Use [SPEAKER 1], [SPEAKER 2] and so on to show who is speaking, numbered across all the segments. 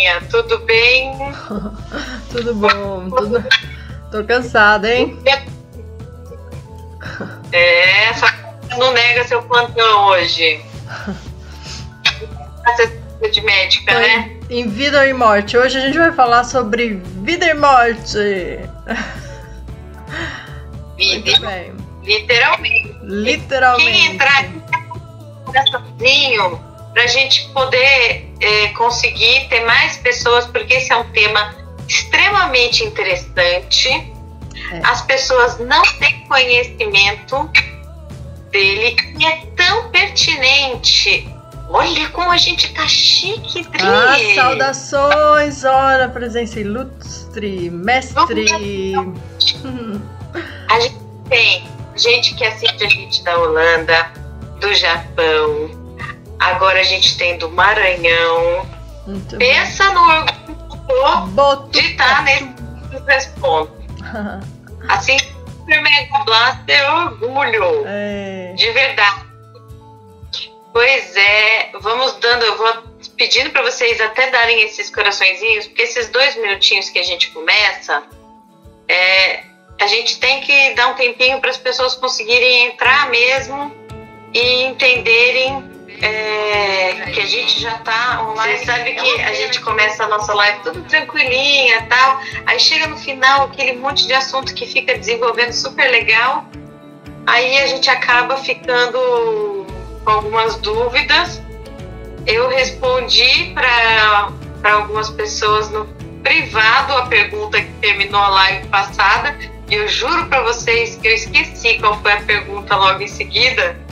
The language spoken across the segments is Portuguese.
[SPEAKER 1] Aninha, tudo bem?
[SPEAKER 2] Tudo bom, tudo... Tô cansada, hein?
[SPEAKER 1] Só que não nega seu plantão hoje. Assistência de médica, né?
[SPEAKER 2] Em Vida e Morte. Hoje a gente vai falar sobre vida e morte.
[SPEAKER 1] Vida,
[SPEAKER 2] muito bem.
[SPEAKER 1] Literalmente. Quem entrar sozinho, pra gente poder conseguir ter mais pessoas, porque esse é um tema extremamente interessante. As pessoas não têm conhecimento dele e é tão pertinente. Olha como a gente tá chique, Dri!
[SPEAKER 2] Saudações, ora, presença ilustre, mestre.
[SPEAKER 1] A gente tem gente que assiste a gente da Holanda, do Japão, agora a gente tem do Maranhão.
[SPEAKER 2] Muito
[SPEAKER 1] pensa bem. No orgulho de estar nesse respondo. Assim, Super Mega Blaster é orgulho. De verdade. Pois é, vamos dando, eu vou pedindo para vocês até darem esses coraçõezinhos, porque esses 2 minutinhos que a gente começa, a gente tem que dar um tempinho para as pessoas conseguirem entrar mesmo e entenderem que a gente já tá online. Você sabe que a gente começa a nossa live tudo tranquilinha e tal, aí chega no final aquele monte de assunto que fica desenvolvendo super legal, aí a gente acaba ficando com algumas dúvidas. Eu respondi para algumas pessoas no privado a pergunta que terminou a live passada, e eu juro para vocês que eu esqueci qual foi a pergunta logo em seguida,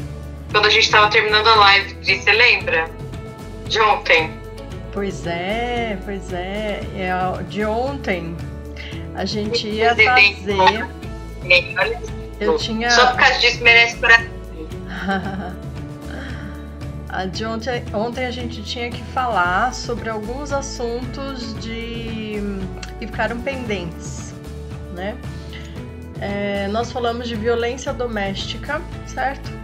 [SPEAKER 1] quando a gente estava terminando a live. Você lembra? De ontem.
[SPEAKER 2] Pois é. De ontem a gente ia fazer. Eu tinha.
[SPEAKER 1] Só por causa disso merece coração.
[SPEAKER 2] Ontem a gente tinha que falar sobre alguns assuntos que ficaram pendentes, né? Nós falamos de violência doméstica, certo?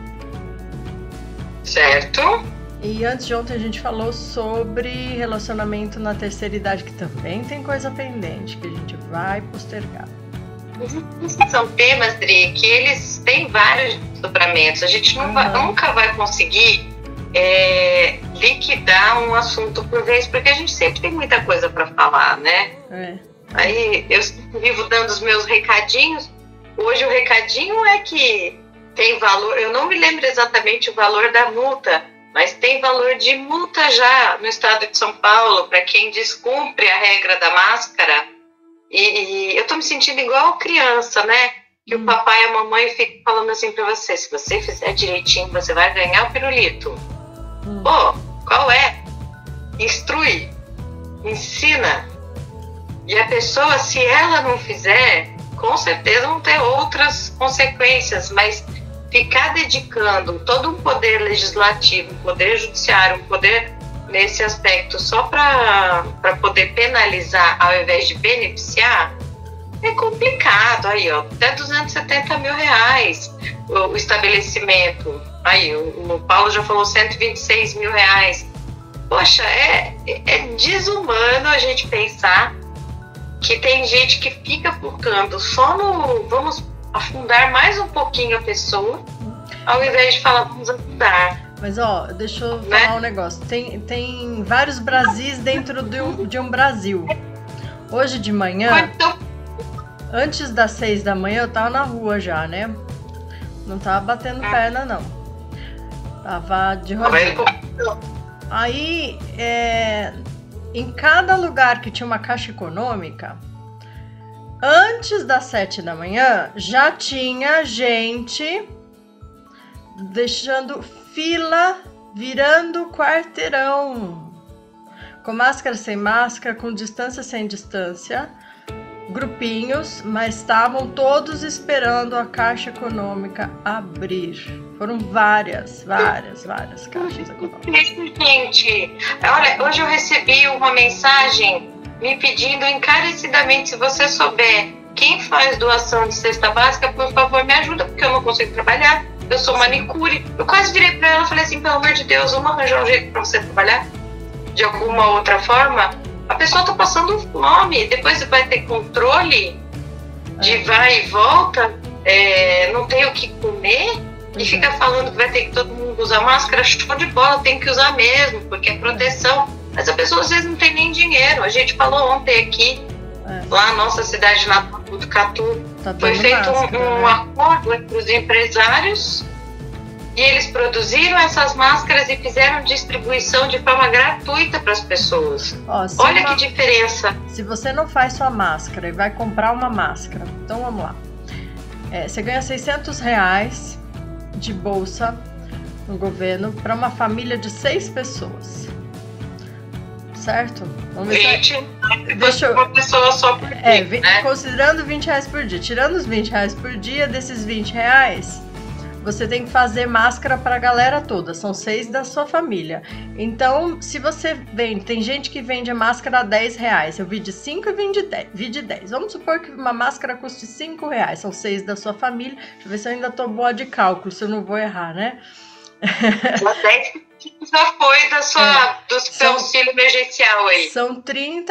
[SPEAKER 1] Certo.
[SPEAKER 2] E antes de ontem a gente falou sobre relacionamento na terceira idade, que também tem coisa pendente, que a gente vai postergar.
[SPEAKER 1] São temas, Dri, que eles têm vários desdobramentos. A gente nunca vai conseguir liquidar um assunto por vez, porque a gente sempre tem muita coisa para falar, né? Aí eu vivo dando os meus recadinhos. Hoje o recadinho é que tem valor, eu não me lembro exatamente o valor da multa, mas tem valor de multa já no estado de São Paulo para quem descumpre a regra da máscara. E eu tô me sentindo igual criança, né? Que o papai e a mamãe ficam falando assim para você: se você fizer direitinho, você vai ganhar o pirulito. Pô, qual é? Instrui, ensina. E a pessoa, se ela não fizer, com certeza vão ter outras consequências, mas ficar dedicando todo um poder legislativo, um poder judiciário, um poder nesse aspecto só para poder penalizar ao invés de beneficiar, é complicado. Aí, ó, até R$270 mil o estabelecimento. Aí, o Paulo já falou R$126 mil. Poxa, é desumano a gente pensar que tem gente que fica focando só no vamos afundar mais um pouquinho a pessoa, ao invés de falar vamos afundar.
[SPEAKER 2] Mas deixa eu falar um negócio. Tem vários Brasis dentro de um Brasil. Hoje de manhã, antes das 6 da manhã, eu tava na rua já, né? Não tava batendo perna, não. Tava de rodinha. Aí, em cada lugar que tinha uma caixa econômica, antes das 7 da manhã, já tinha gente deixando fila, virando quarteirão, com máscara sem máscara, com distância sem distância, grupinhos, mas estavam todos esperando a Caixa Econômica abrir. Foram várias caixas econômicas.
[SPEAKER 1] Gente, olha, hoje eu recebi uma mensagem me pedindo encarecidamente, se você souber quem faz doação de cesta básica, por favor, me ajuda, porque eu não consigo trabalhar. Eu sou manicure. Eu quase virei pra ela e falei assim, pelo amor de Deus, vamos arranjar um jeito pra você trabalhar de alguma outra forma. a pessoa está passando fome, depois vai ter controle de vai e volta, não tem o que comer, e fica falando que vai ter que todo mundo usar máscara, show de bola, tem que usar mesmo, porque é proteção. Mas a pessoa às vezes não tem nem dinheiro. A gente falou ontem aqui, lá na nossa cidade natal, Botucatu, foi feito um acordo entre os empresários e eles produziram essas máscaras e fizeram distribuição de forma gratuita para as pessoas. Olha que diferença.
[SPEAKER 2] Se você não faz sua máscara e vai comprar uma máscara, então vamos lá. Você ganha R$600 de bolsa no governo para uma família de 6 pessoas. Certo?
[SPEAKER 1] Vamos ver. 20, deixa eu... uma pessoa só por dia, né?
[SPEAKER 2] Considerando R$20 por dia. Tirando os R$20 por dia, desses R$20, você tem que fazer máscara para a galera toda. São 6 da sua família. Então, se você vende... Tem gente que vende a máscara a R$10. Eu vi de 5 e vi de 10. Vamos supor que uma máscara custe R$5. São 6 da sua família. Deixa eu ver se eu ainda tô boa de cálculo, se eu não vou errar, né?
[SPEAKER 1] 10 já foi do seu auxílio emergencial aí.
[SPEAKER 2] São R$30.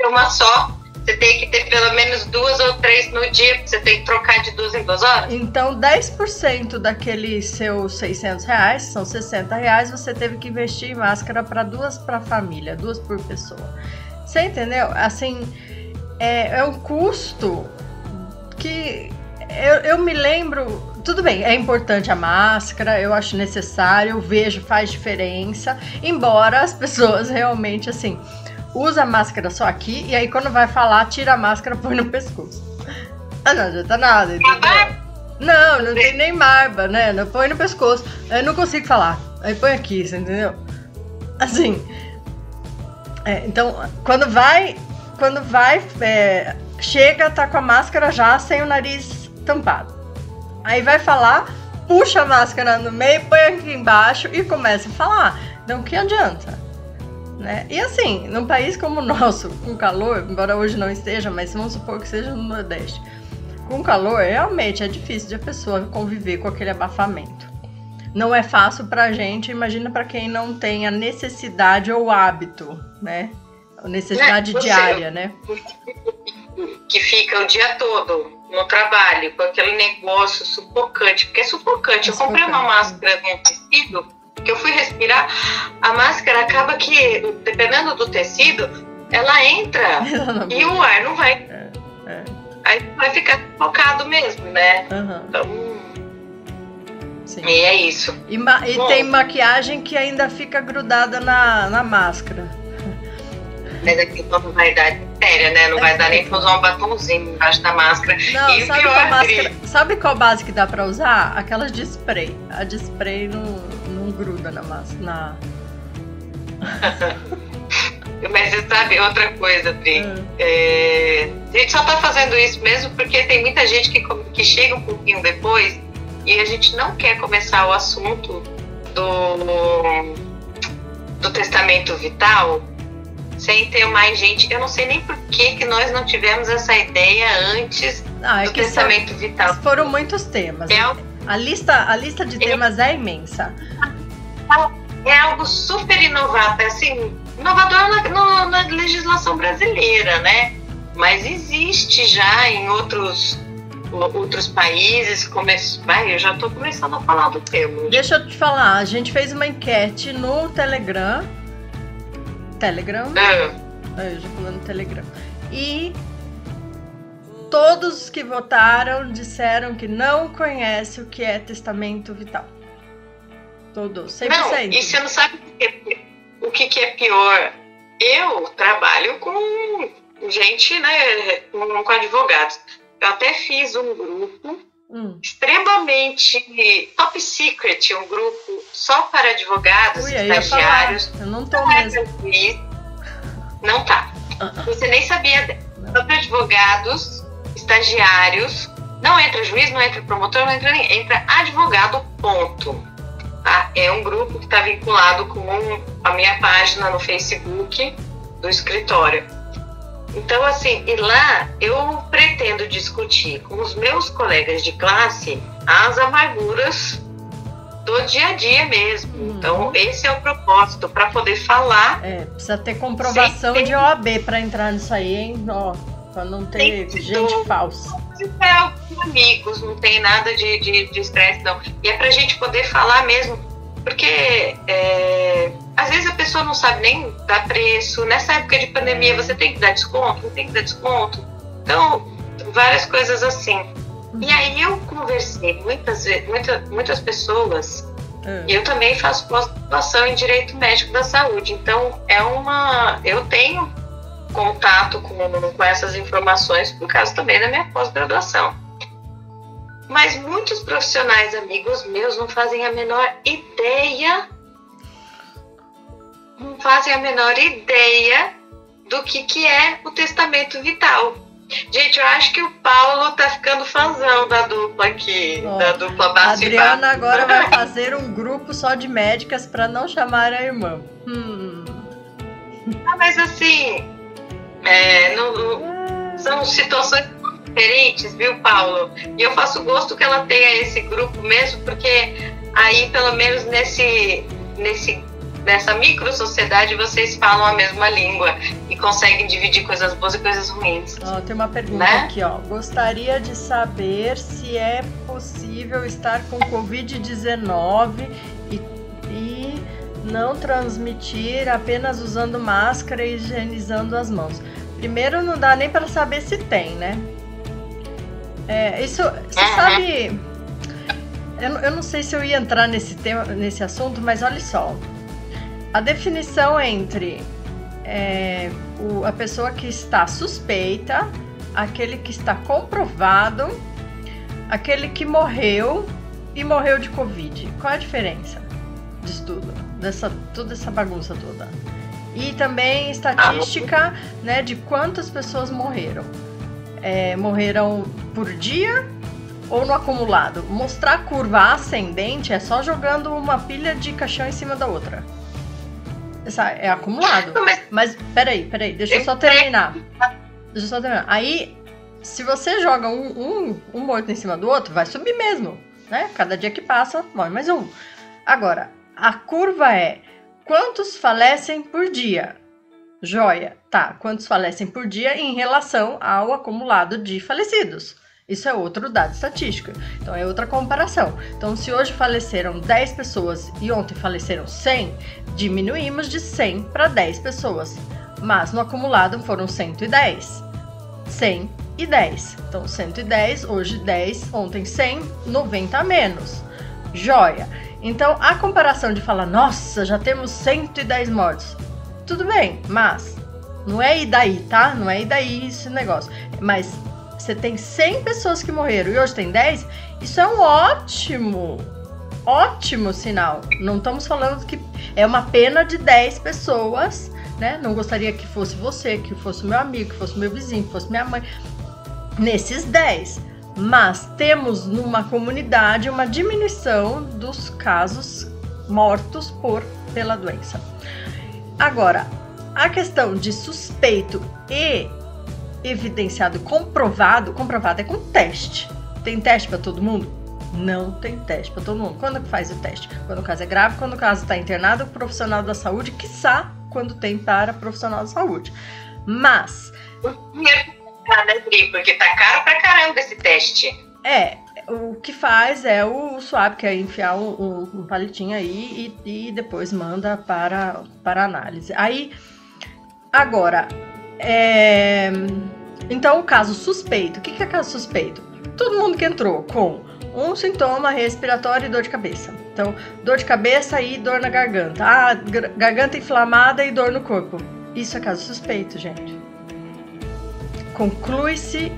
[SPEAKER 1] Uma só. Você tem que ter pelo menos 2 ou 3 no dia, você tem que trocar de 2 em 2 horas.
[SPEAKER 2] Então, 10% daqueles seus R$600, são R$60, você teve que investir em máscara para 2 para a família, 2 por pessoa. Você entendeu? Assim, é um custo que eu me lembro. Tudo bem, é importante a máscara, eu acho necessário, eu vejo, faz diferença, embora as pessoas realmente, assim, usa a máscara só aqui, e aí quando vai falar, tira a máscara e põe no pescoço. Não adianta nada, entendeu? Não tem nem barba, né? Não põe no pescoço, eu não consigo falar, aí põe aqui, você entendeu? Assim, então, quando vai, chega, tá com a máscara já, sem o nariz tampado. Aí vai falar, puxa a máscara no meio, põe aqui embaixo e começa a falar. Então, o que adianta? Né? E assim, num país como o nosso, com calor, embora hoje não esteja, mas vamos supor que seja no Nordeste, com calor, realmente é difícil de a pessoa conviver com aquele abafamento. Não é fácil pra gente, imagina pra quem não tem a necessidade ou o hábito, né? A necessidade diária, né?
[SPEAKER 1] Que fica o dia todo no trabalho, com aquele negócio sufocante, porque é sufocante. Eu comprei uma máscara com tecido, que eu fui respirar, a máscara acaba que, dependendo do tecido, ela entra e o ar não vai. Aí vai ficar focado mesmo, né? Então, sim. E é isso.
[SPEAKER 2] E tem maquiagem que ainda fica grudada na máscara.
[SPEAKER 1] Mas aqui não vai dar séria, né? Não vai dar nem pra usar um batomzinho embaixo da máscara.
[SPEAKER 2] Não, e sabe qual base que dá pra usar? Aquelas de spray. A de spray não gruda na máscara.
[SPEAKER 1] Mas você sabe outra coisa, Pri? A gente só tá fazendo isso mesmo porque tem muita gente que chega um pouquinho depois e a gente não quer começar o assunto do testamento vital sem ter mais gente. Eu não sei nem por que nós não tivemos essa ideia antes do testamento vital.
[SPEAKER 2] Foram muitos temas. A lista de temas é imensa.
[SPEAKER 1] É algo super inovador, assim, inovador na legislação brasileira, né? Mas existe já em outros países. Eu já estou começando a falar do tema.
[SPEAKER 2] Deixa eu te falar, a gente fez uma enquete no Telegram. Eu já falando Telegram. E todos que votaram disseram que não conhecem o que é testamento vital. Todos, 100%.
[SPEAKER 1] Não, e você não sabe o que é pior. Eu trabalho com gente, né, com advogados. Eu até fiz um grupo extremamente top secret, um grupo só para advogados, estagiários.
[SPEAKER 2] Eu não tô mesmo.
[SPEAKER 1] Não tá. Você nem sabia. Só para advogados, estagiários. Não entra juiz, não entra promotor, não entra ninguém. Entra advogado, ponto. Tá? É um grupo que está vinculado com a minha página no Facebook do escritório. Então, assim, e lá eu pretendo discutir com os meus colegas de classe as amarguras do dia a dia mesmo. Então, esse é o propósito, para poder falar.
[SPEAKER 2] Precisa ter comprovação de OAB para entrar nisso aí, hein? Ó, para não ter gente falsa.
[SPEAKER 1] Amigos, não tem nada de estresse, não. E é pra gente poder falar mesmo, porque às vezes a pessoa não sabe nem dar preço. Nessa época de pandemia, você tem que dar desconto, não tem que dar desconto. Então, várias coisas assim. E aí eu conversei muitas pessoas, e eu também faço pós-graduação em Direito Médico da Saúde. Então, eu tenho contato com essas informações por causa também da minha pós-graduação. Mas muitos profissionais amigos meus não fazem a menor ideia do que é o testamento vital. Gente, eu acho que o Paulo tá ficando fãzão da dupla aqui, da dupla Basso e Basso.
[SPEAKER 2] Adriana agora vai fazer um grupo só de médicas para não chamar a irmã.
[SPEAKER 1] Mas assim, são situações diferentes, viu, Paulo? E eu faço gosto que ela tenha esse grupo mesmo, porque aí, pelo menos nessa micro-sociedade, vocês falam a mesma língua e conseguem dividir coisas boas e coisas ruins.
[SPEAKER 2] Tem uma pergunta aqui, ó. Gostaria de saber se é possível estar com Covid-19 e não transmitir apenas usando máscara e higienizando as mãos. Primeiro, não dá nem para saber se tem, né? Isso, você sabe... Eu não sei se eu ia entrar nesse assunto, mas olha só. A definição entre a pessoa que está suspeita, aquele que está comprovado, aquele que morreu e morreu de Covid. Qual é a diferença disso tudo? Toda essa bagunça toda. E também estatística, né, de quantas pessoas morreram. Morreram por dia ou no acumulado? Mostrar a curva ascendente é só jogando uma pilha de caixão em cima da outra. É acumulado. Mas peraí, deixa eu só terminar. Aí, se você joga um morto em cima do outro, vai subir mesmo, né? Cada dia que passa, morre mais um. Agora, a curva é quantos falecem por dia? Joia. Tá, quantos falecem por dia em relação ao acumulado de falecidos? Isso é outro dado estatístico. Então, é outra comparação. Então, se hoje faleceram 10 pessoas e ontem faleceram 100, diminuímos de 100 para 10 pessoas. Mas no acumulado foram 110. 100 e 10. Então, 110, hoje 10, ontem 100, 90 a menos. Joia. Então, a comparação de falar, nossa, já temos 110 mortos. Tudo bem, mas não é e daí, tá? Não é e daí esse negócio. Mas você tem 100 pessoas que morreram e hoje tem 10, isso é um ótimo sinal. Não estamos falando que é uma pena de 10 pessoas, né? Não gostaria que fosse você, que fosse meu amigo, que fosse meu vizinho, que fosse minha mãe. Nesses 10. Mas temos numa comunidade uma diminuição dos casos mortos pela doença. Agora, a questão de suspeito e evidenciado, comprovado é com teste. Tem teste para todo mundo? Não tem teste para todo mundo. Quando que faz o teste? Quando o caso é grave, quando o caso está internado, o profissional da saúde, quiçá quando tem para profissional da saúde. Mas...
[SPEAKER 1] porque tá caro pra caramba esse teste.
[SPEAKER 2] O que faz é o swab, que é enfiar um palitinho aí e depois manda para análise. Aí, agora... Então, o caso suspeito. O que é caso suspeito? Todo mundo que entrou com um sintoma respiratório e dor de cabeça. Então, dor de cabeça e dor na garganta. Garganta inflamada e dor no corpo. Isso é caso suspeito, gente. Conclui-se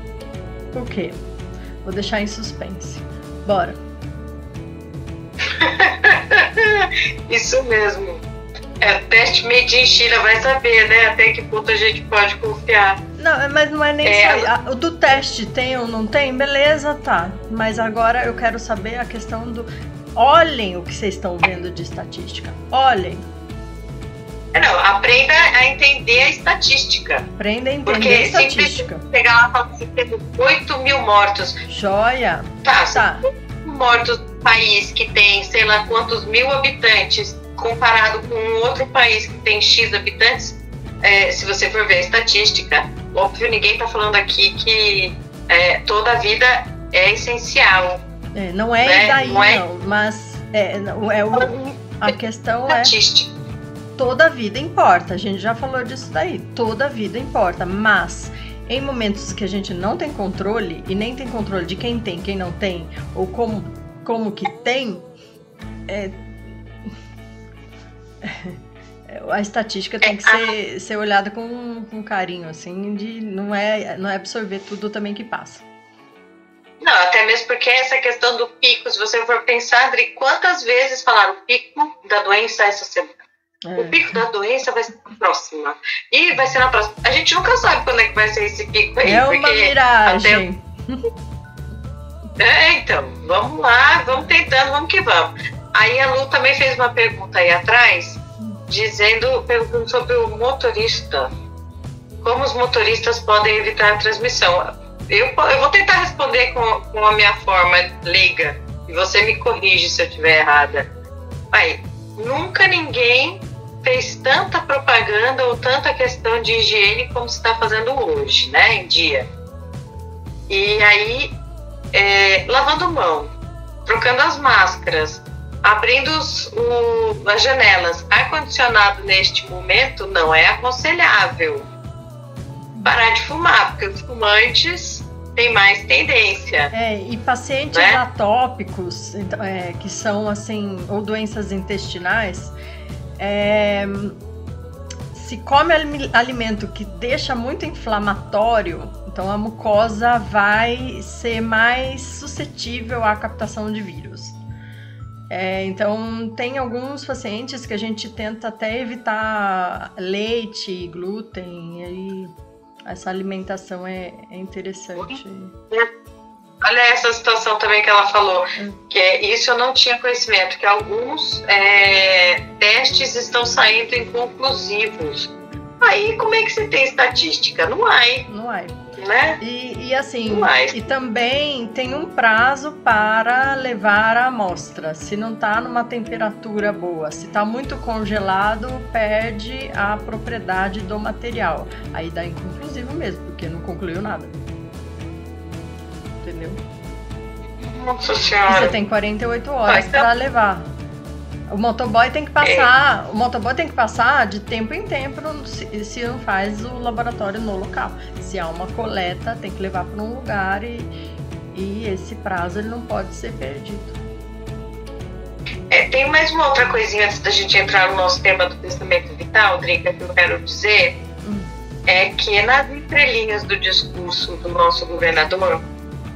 [SPEAKER 2] o quê? Vou deixar em suspense. Bora.
[SPEAKER 1] Isso mesmo. Teste made in China, vai saber, né? Até que ponto a gente pode confiar.
[SPEAKER 2] Não, mas não é nem isso aí. O do teste tem ou não tem? Beleza, tá. Mas agora eu quero saber a questão do... Olhem o que vocês estão vendo de estatística. Olhem.
[SPEAKER 1] Não, aprenda a entender a estatística.
[SPEAKER 2] Aprenda a entender a estatística.
[SPEAKER 1] Porque pegar lá e falar assim, temos 8 mil mortos.
[SPEAKER 2] Joia.
[SPEAKER 1] Tá. mortos no país que tem sei lá quantos mil habitantes, comparado com um outro país que tem X habitantes, se você for ver a estatística, óbvio, ninguém está falando aqui que toda a vida é essencial.
[SPEAKER 2] Não é, né? Daí não, mas a questão estatística. Toda vida importa, a gente já falou disso daí, toda vida importa, mas em momentos que a gente não tem controle, e nem tem controle de quem tem, quem não tem, ou como que tem, a estatística tem que ser olhada com carinho, assim, de não é absorver tudo também que passa.
[SPEAKER 1] Não, até mesmo porque essa questão do pico, se você for pensar, Adri, quantas vezes falaram o pico da doença essa semana? O pico da doença vai ser na próxima. E vai ser na próxima. A gente nunca sabe quando é que vai ser esse pico aí.
[SPEAKER 2] É uma miragem.
[SPEAKER 1] Então, vamos lá, vamos tentando, vamos que vamos. Aí a Lu também fez uma pergunta aí atrás, perguntando sobre o motorista. Como os motoristas podem evitar a transmissão? Eu vou tentar responder com a minha forma leiga, e você me corrige se eu estiver errada. Nunca ninguém fez tanta propaganda ou tanta questão de higiene como se está fazendo hoje, né, em dia. E aí, lavando mão, trocando as máscaras, abrindo as janelas. Ar-condicionado neste momento não é aconselhável. Parar de fumar, porque os fumantes têm mais tendência.
[SPEAKER 2] E pacientes atópicos, que são assim, ou doenças intestinais, se come alimento que deixa muito inflamatório, então a mucosa vai ser mais suscetível à captação de vírus. Então tem alguns pacientes que a gente tenta até evitar leite, glúten, e aí essa alimentação é interessante.
[SPEAKER 1] Olha essa situação também que ela falou, que isso eu não tinha conhecimento, que alguns testes estão saindo inconclusivos. Aí como é que você tem estatística? Não há. Né?
[SPEAKER 2] E assim, e também tem um prazo para levar a amostra. Se não está numa temperatura boa, se está muito congelado, perde a propriedade do material. Aí dá inconclusivo mesmo, porque não concluiu nada. Entendeu?
[SPEAKER 1] Nossa Senhora.
[SPEAKER 2] E você tem 48 horas para levar. O motoboy tem que passar, de tempo em tempo se não faz o laboratório no local. Se há uma coleta, tem que levar para um lugar e esse prazo ele não pode ser perdido.
[SPEAKER 1] Tem mais uma outra coisinha antes da gente entrar no nosso tema do testamento vital, Drica, que eu quero dizer, é que nas entrelinhas do discurso do nosso governador,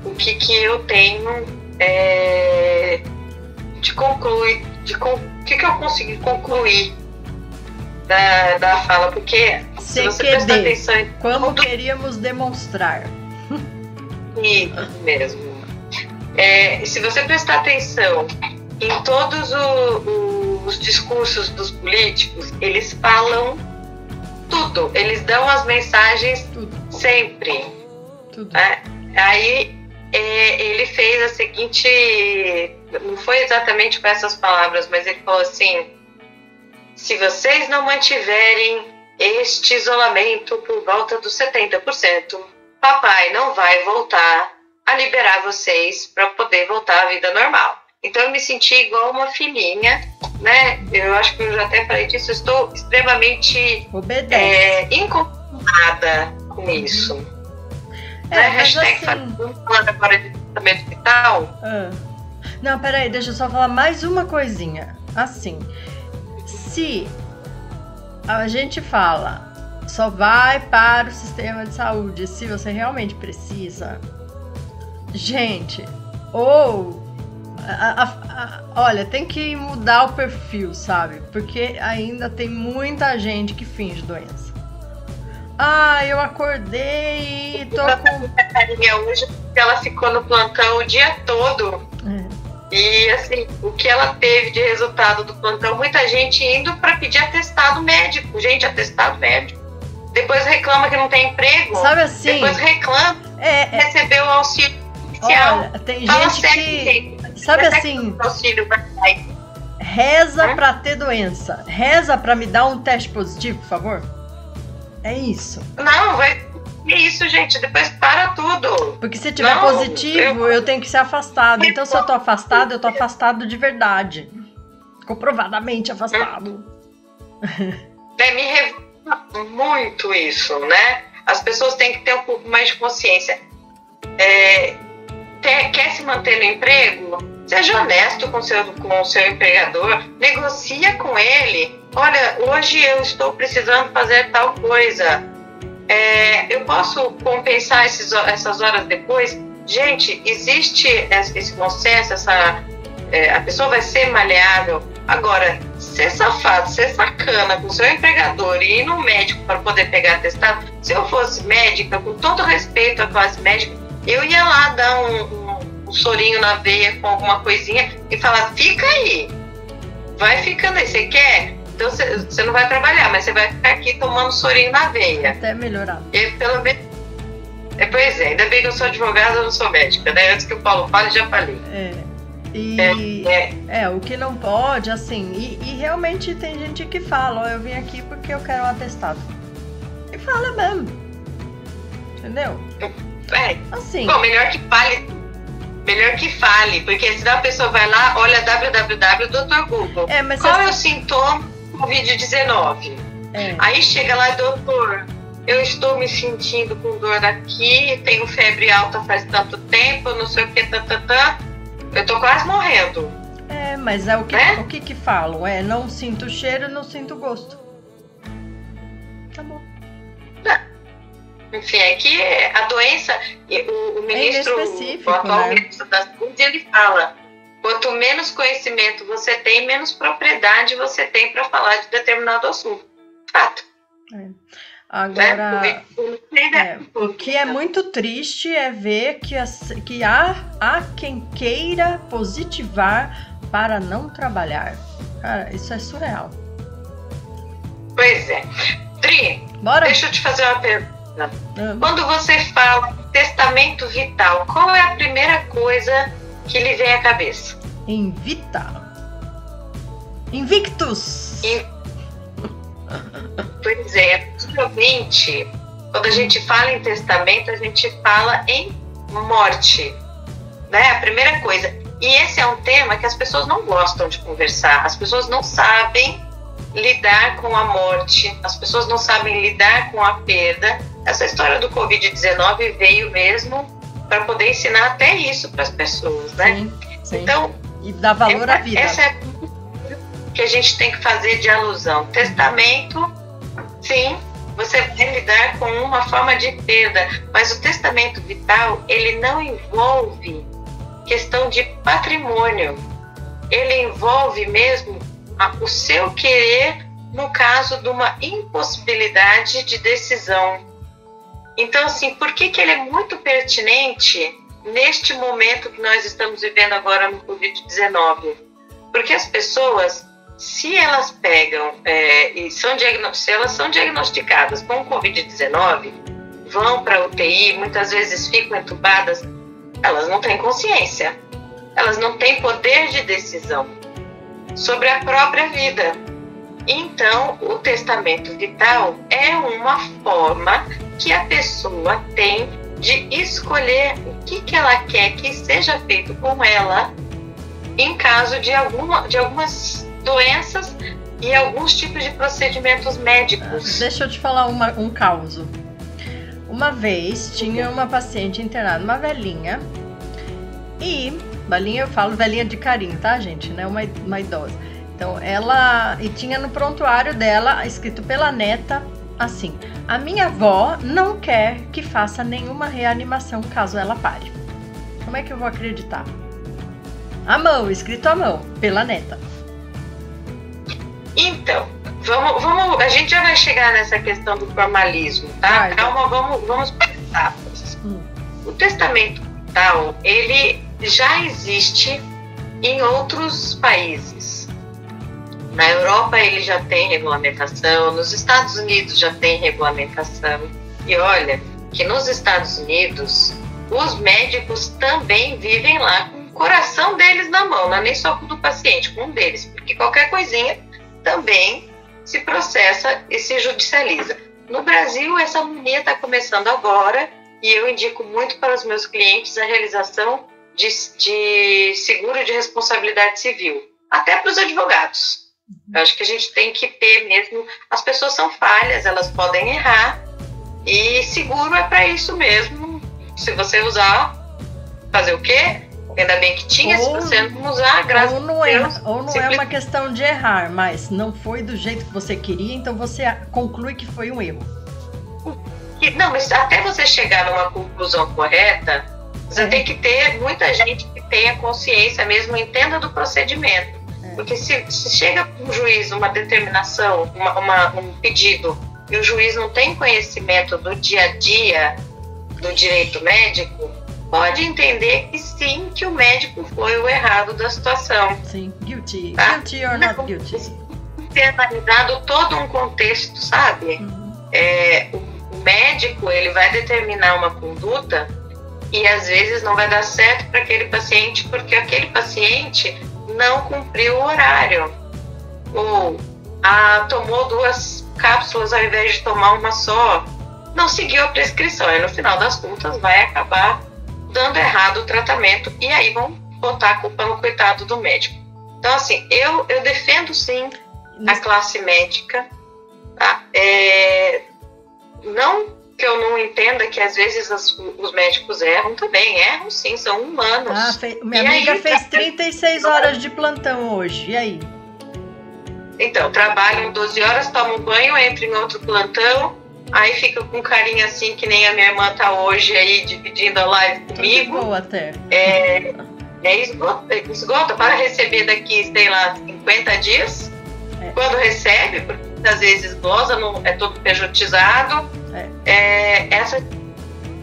[SPEAKER 1] o que eu tenho o que eu consegui concluir da fala, porque se você prestar atenção em
[SPEAKER 2] como queríamos demonstrar.
[SPEAKER 1] Isso mesmo. Se você prestar atenção em todos os discursos dos políticos, eles falam tudo, eles dão as mensagens sempre.
[SPEAKER 2] Tudo.
[SPEAKER 1] Aí ele fez a seguinte, não foi exatamente com essas palavras, mas ele falou assim: se vocês não mantiverem este isolamento por volta dos 70%, papai não vai voltar a liberar vocês para poder voltar à vida normal. Então eu me senti igual uma filhinha, né? Eu acho que eu já até falei disso, eu estou extremamente incomodada com isso. Hashtag assim, falando agora de testamento vital.
[SPEAKER 2] Não, peraí, deixa eu só falar mais uma coisinha. Assim, se a gente fala só vai para o sistema de saúde se você realmente precisa, gente, olha, tem que mudar o perfil, sabe? Porque ainda tem muita gente que finge doença. Eu acordei e tô com...
[SPEAKER 1] hoje, porque ela ficou no plantão o dia todo. E assim, o que ela teve de resultado do plantão, muita gente indo para pedir atestado médico. Gente, atestado médico. Depois reclama que não tem emprego.
[SPEAKER 2] Sabe assim?
[SPEAKER 1] Depois reclama recebeu o auxílio social.
[SPEAKER 2] Olha, tem gente que... sabe assim,
[SPEAKER 1] auxílio vai sair.
[SPEAKER 2] Reza pra ter doença. Reza pra me dar um teste positivo, por favor. É isso.
[SPEAKER 1] Não, vai. É isso, gente. Depois para tudo.
[SPEAKER 2] Porque se tiver positivo, eu tenho que ser afastado. Então, se eu tô afastado, eu tô afastado de verdade. Comprovadamente afastado.
[SPEAKER 1] Me revolta muito isso, né? As pessoas têm que ter um pouco mais de consciência. Quer se manter no emprego? Seja honesto com o seu empregador, negocia com ele. Olha, hoje eu estou precisando fazer tal coisa. Eu posso compensar essas horas depois? Gente, existe esse consenso, a pessoa vai ser maleável. Agora, ser safado, ser sacana com o seu empregador e ir no médico para poder pegar atestado, se eu fosse médica, com todo respeito à classe médica, eu ia lá dar um sorinho na veia com alguma coisinha e falar, fica aí, vai ficando aí, você quer? Então você não vai trabalhar, mas você vai ficar aqui tomando sorinho na veia.
[SPEAKER 2] Até melhorar.
[SPEAKER 1] E pelo menos... Pois é, ainda bem que eu sou advogada, eu não sou médica, né? Antes que o Paulo fale, já falei.
[SPEAKER 2] O que não pode, assim, e realmente tem gente que fala, eu vim aqui porque eu quero um atestado. E fala mesmo. Entendeu? Assim.
[SPEAKER 1] Bom, melhor que fale, porque senão a pessoa vai lá, olha www.Dr. Google. Qual é o sintoma do Covid-19? Aí chega lá, doutor, eu estou me sentindo com dor aqui, tenho febre alta faz tanto tempo, não sei o que, eu tô quase morrendo.
[SPEAKER 2] Mas o que falam? Não sinto o cheiro, não sinto o gosto. Tá bom.
[SPEAKER 1] Enfim, aqui a doença, o ministro, o atual ministro da Saúde, ele fala, quanto menos conhecimento você tem, menos propriedade você tem para falar de determinado assunto. Fato.
[SPEAKER 2] Agora, o que é muito triste é ver que há quem queira positivar para não trabalhar. Cara, isso é surreal.
[SPEAKER 1] Pois é. Tri, deixa eu te fazer uma pergunta. Quando você fala testamento vital, qual é a primeira coisa que lhe vem à cabeça?
[SPEAKER 2] Invictus.
[SPEAKER 1] Pois é, principalmente quando a gente fala em testamento, a gente fala em morte, né? A primeira coisa. E esse é um tema que as pessoas não gostam de conversar. As pessoas não sabem lidar com a morte. As pessoas não sabem lidar com a perda. Essa história do Covid-19 veio mesmo para poder ensinar até isso para as pessoas, né?
[SPEAKER 2] Sim.
[SPEAKER 1] Então,
[SPEAKER 2] e dar valor à vida.
[SPEAKER 1] Essa é que a gente tem que fazer de alusão. Testamento, sim, você vai lidar com uma forma de perda, mas o testamento vital, ele não envolve questão de patrimônio. Ele envolve mesmo o seu querer no caso de uma impossibilidade de decisão. Então, assim, por que ele é muito pertinente neste momento que nós estamos vivendo agora no Covid-19? Porque as pessoas, se elas pegam se elas são diagnosticadas com Covid-19, vão para a UTI, muitas vezes ficam entubadas, elas não têm consciência, elas não têm poder de decisão sobre a própria vida. Então, o testamento vital é uma forma que a pessoa tem de escolher o que ela quer que seja feito com ela em caso de algumas doenças e alguns tipos de procedimentos médicos.
[SPEAKER 2] Deixa eu te falar um caso. Uma vez tinha uma paciente internada, uma velhinha, e velhinha, eu falo velhinha de carinho, tá, gente? Não é uma idosa. Então, e tinha no prontuário dela, escrito pela neta, assim: a minha avó não quer que faça nenhuma reanimação caso ela pare. Como é que eu vou acreditar? À mão, escrito à mão, pela neta.
[SPEAKER 1] Então, vamos, a gente já vai chegar nessa questão do formalismo, tá? Calma, vamos para as etapas. O testamento vital, ele já existe em outros países. Na Europa ele já tem regulamentação, nos Estados Unidos já tem regulamentação. E olha que nos Estados Unidos os médicos também vivem lá com coração deles na mão, não é nem só com o do paciente, com um deles, porque qualquer coisinha também se processa e se judicializa. No Brasil, essa mania está começando agora e eu indico muito para os meus clientes a realização de seguro de responsabilidade civil, até para os advogados. Eu acho que a gente tem que ter mesmo, as pessoas são falhas, elas podem errar e seguro é para isso mesmo. Se você usar, fazer o quê? Ainda bem que tinha, se você não usar, graças a Deus.
[SPEAKER 2] Ou não é uma questão de errar, mas não foi do jeito que você queria, então você conclui que foi um erro.
[SPEAKER 1] Não, mas até você chegar numa conclusão correta, você tem que ter muita gente que tenha consciência mesmo, entenda do procedimento. Porque se chega para um juiz uma determinação, um pedido, e o juiz não tem conhecimento do dia a dia do direito médico, pode entender que sim, que o médico foi o errado da situação.
[SPEAKER 2] Sim, guilty. Tá? Guilty or not guilty.
[SPEAKER 1] Ter analisado todo um contexto, sabe? O médico, ele vai determinar uma conduta e às vezes não vai dar certo para aquele paciente porque aquele paciente não cumpriu o horário. Ou tomou 2 cápsulas ao invés de tomar uma só. Não seguiu a prescrição. E no final das contas vai acabar dando errado o tratamento e aí vão botar a culpa no coitado do médico. Então, assim, eu defendo sim a classe médica, tá? Não que eu não entenda que às vezes os médicos erram também, erram sim, são humanos.
[SPEAKER 2] Minha amiga fez 36 horas de plantão hoje, e aí?
[SPEAKER 1] Então, trabalham 12 horas, tomam banho, entram em outro plantão, aí fica com carinha assim, que nem a minha irmã tá hoje aí, dividindo a live comigo.
[SPEAKER 2] Boa até.
[SPEAKER 1] Esgota para receber daqui, sei lá, 50 dias. Quando recebe, porque às vezes glosa, é todo pejotizado.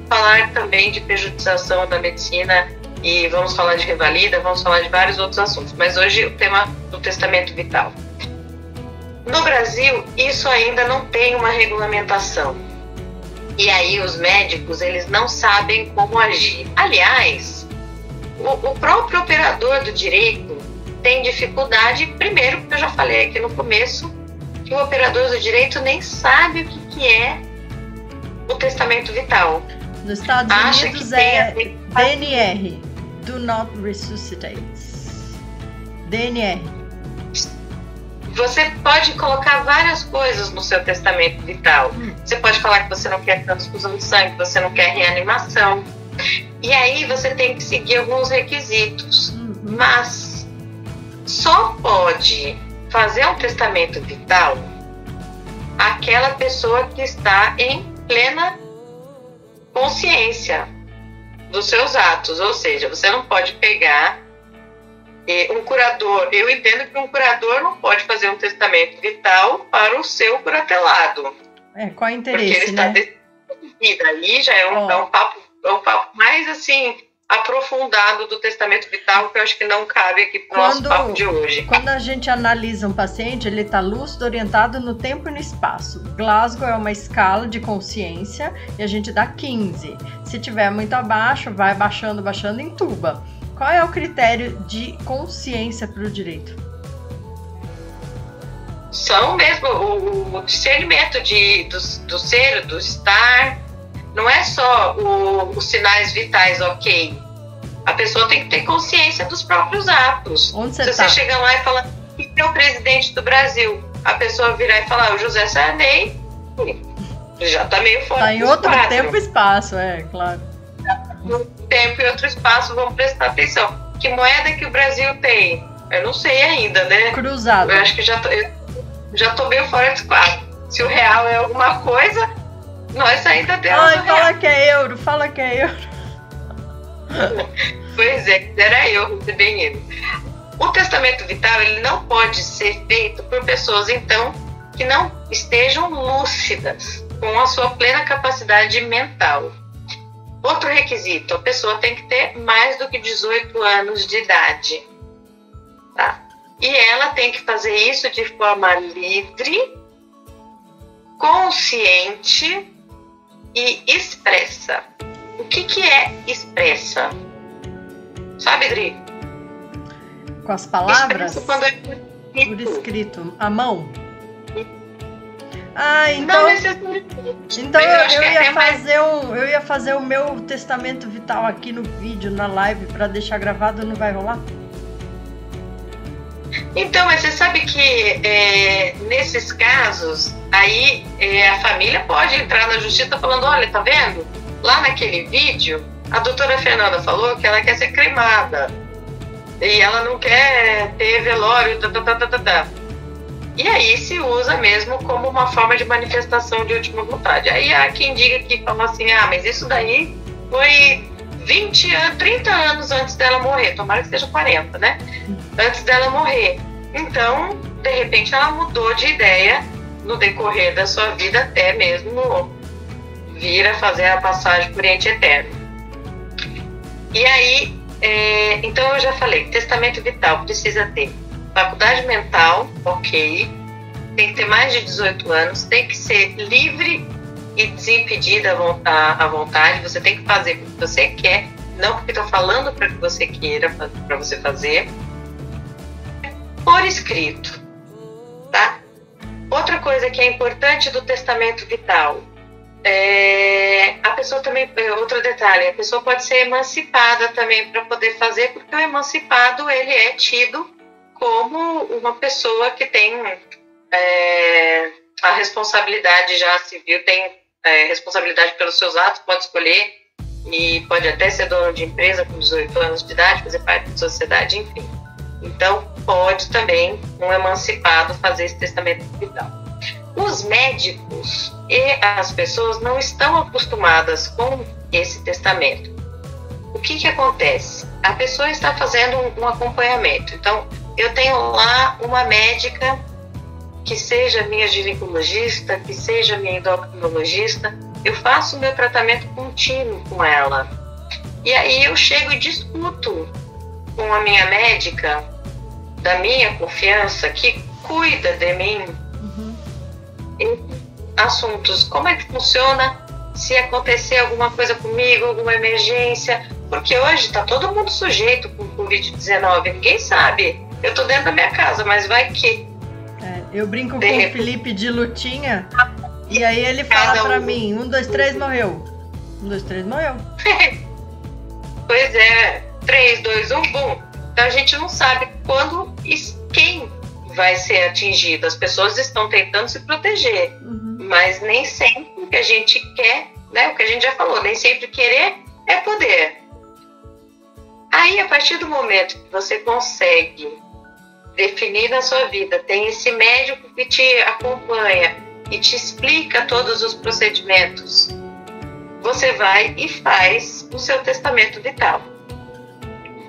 [SPEAKER 1] Falar também de pejotização da medicina e vamos falar de revalida, vamos falar de vários outros assuntos. Mas hoje o tema do testamento vital. No Brasil, isso ainda não tem uma regulamentação. E aí os médicos, eles não sabem como agir. Aliás, o próprio operador do direito tem dificuldade, primeiro, porque eu já falei aqui no começo, que o operador do direito nem sabe o que é o testamento vital.
[SPEAKER 2] Nos Estados Unidos é DNR, Do Not Resuscitate. DNR.
[SPEAKER 1] Você pode colocar várias coisas no seu testamento vital. Você pode falar que você não quer transfusão de sangue, que você não quer reanimação. E aí você tem que seguir alguns requisitos. Mas só pode fazer um testamento vital aquela pessoa que está em plena consciência dos seus atos. Ou seja, você não pode pegar um curador. Eu entendo que um curador não pode fazer um testamento vital para o seu curatelado.
[SPEAKER 2] Qual é o interesse,
[SPEAKER 1] porque ele está e daí já é um papo mais assim aprofundado do testamento vital, que eu acho que não cabe aqui para o nosso papo de hoje.
[SPEAKER 2] Quando a gente analisa um paciente, ele está lúcido, orientado no tempo e no espaço. Glasgow é uma escala de consciência e a gente dá 15. Se tiver muito abaixo, vai baixando, entuba. Qual é o critério de consciência para o direito?
[SPEAKER 1] São mesmo o discernimento do ser, do estar. Não é só os sinais vitais, ok. A pessoa tem que ter consciência dos próprios atos.
[SPEAKER 2] Onde
[SPEAKER 1] Se você chegar lá e falar que é o presidente do Brasil, a pessoa virar e falar o José Sarney, já está meio fora.
[SPEAKER 2] Está em outro tempo e espaço, claro.
[SPEAKER 1] No tempo e outro espaço, vamos prestar atenção. Que moeda que o Brasil tem? Eu não sei ainda, né?
[SPEAKER 2] Cruzado.
[SPEAKER 1] Eu acho que já tô meio fora de quadro. Se o real é alguma coisa, nós ainda temos o real.
[SPEAKER 2] Fala que é euro.
[SPEAKER 1] Pois é, era eu recebendo. O testamento vital, ele não pode ser feito por pessoas, então, que não estejam lúcidas, com a sua plena capacidade mental. Outro requisito, a pessoa tem que ter mais do que 18 anos de idade. Tá? E ela tem que fazer isso de forma livre, consciente e expressa. O que é expressa? Sabe, Dri?
[SPEAKER 2] Com as palavras?
[SPEAKER 1] Quando é
[SPEAKER 2] por escrito. À mão? Ah, então... Então eu ia fazer o meu testamento vital aqui no vídeo, na live, para deixar gravado, não vai rolar?
[SPEAKER 1] Então, mas você sabe que nesses casos, aí a família pode entrar na justiça falando, olha, tá vendo? Lá naquele vídeo, a doutora Fernanda falou que ela quer ser cremada. E ela não quer ter velório, E aí se usa mesmo como uma forma de manifestação de última vontade. Aí há quem diga que fala assim, mas isso daí foi 20 anos, 30 anos antes dela morrer. Tomara que seja 40, né? Antes dela morrer. Então, de repente, ela mudou de ideia no decorrer da sua vida, até mesmo vir a fazer a passagem por ente eterno. E aí, então eu já falei, testamento vital precisa ter faculdade mental, ok, tem que ter mais de 18 anos, tem que ser livre e desimpedida à vontade, você tem que fazer o que você quer, não porque estão falando para que você queira, para você fazer, por escrito, tá? Outra coisa que é importante do testamento vital, a pessoa também, outro detalhe, a pessoa pode ser emancipada também para poder fazer, porque o emancipado ele é tido como uma pessoa que tem a responsabilidade já civil, tem responsabilidade pelos seus atos, pode escolher e pode até ser dono de empresa com 18 anos de idade, fazer parte da sociedade, enfim. Então, pode também um emancipado fazer esse testamento vital. Os médicos e as pessoas não estão acostumadas com esse testamento. O que acontece? A pessoa está fazendo um acompanhamento. Então, eu tenho lá uma médica que seja minha ginecologista, que seja minha endocrinologista, eu faço o meu tratamento contínuo com ela. E aí eu chego e discuto com a minha médica, da minha confiança, que cuida de mim, assuntos, como é que funciona se acontecer alguma coisa comigo, alguma emergência, porque hoje está todo mundo sujeito com Covid-19, ninguém sabe, eu tô dentro da minha casa, mas vai que...
[SPEAKER 2] eu brinco com o Felipe de lutinha, e aí ele fala pra mim, 1, 2, 3, morreu. 1, 2, 3, morreu.
[SPEAKER 1] Pois é, 3, 2, 1, bum. Então a gente não sabe quando e quem vai ser atingido. As pessoas estão tentando se proteger, mas nem sempre o que a gente quer, né? O que a gente já falou, nem sempre querer é poder. Aí, a partir do momento que você consegue definir na sua vida, tem esse médico que te acompanha e te explica todos os procedimentos, você vai e faz o seu testamento vital.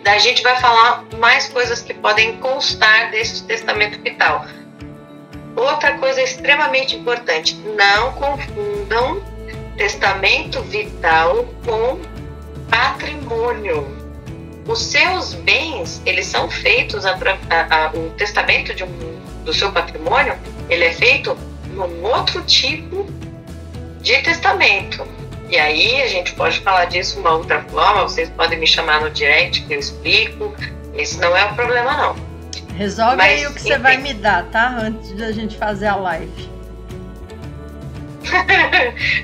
[SPEAKER 1] A gente vai falar mais coisas que podem constar desse testamento vital. Outra coisa extremamente importante, não confundam testamento vital com patrimônio. Os seus bens, eles são feitos, o testamento do seu patrimônio, ele é feito num outro tipo de testamento. E aí a gente pode falar disso de uma outra forma, vocês podem me chamar no direct que eu explico, isso não é um problema não.
[SPEAKER 2] Resolve aí o que você vai me dar, tá? Antes da gente fazer a live.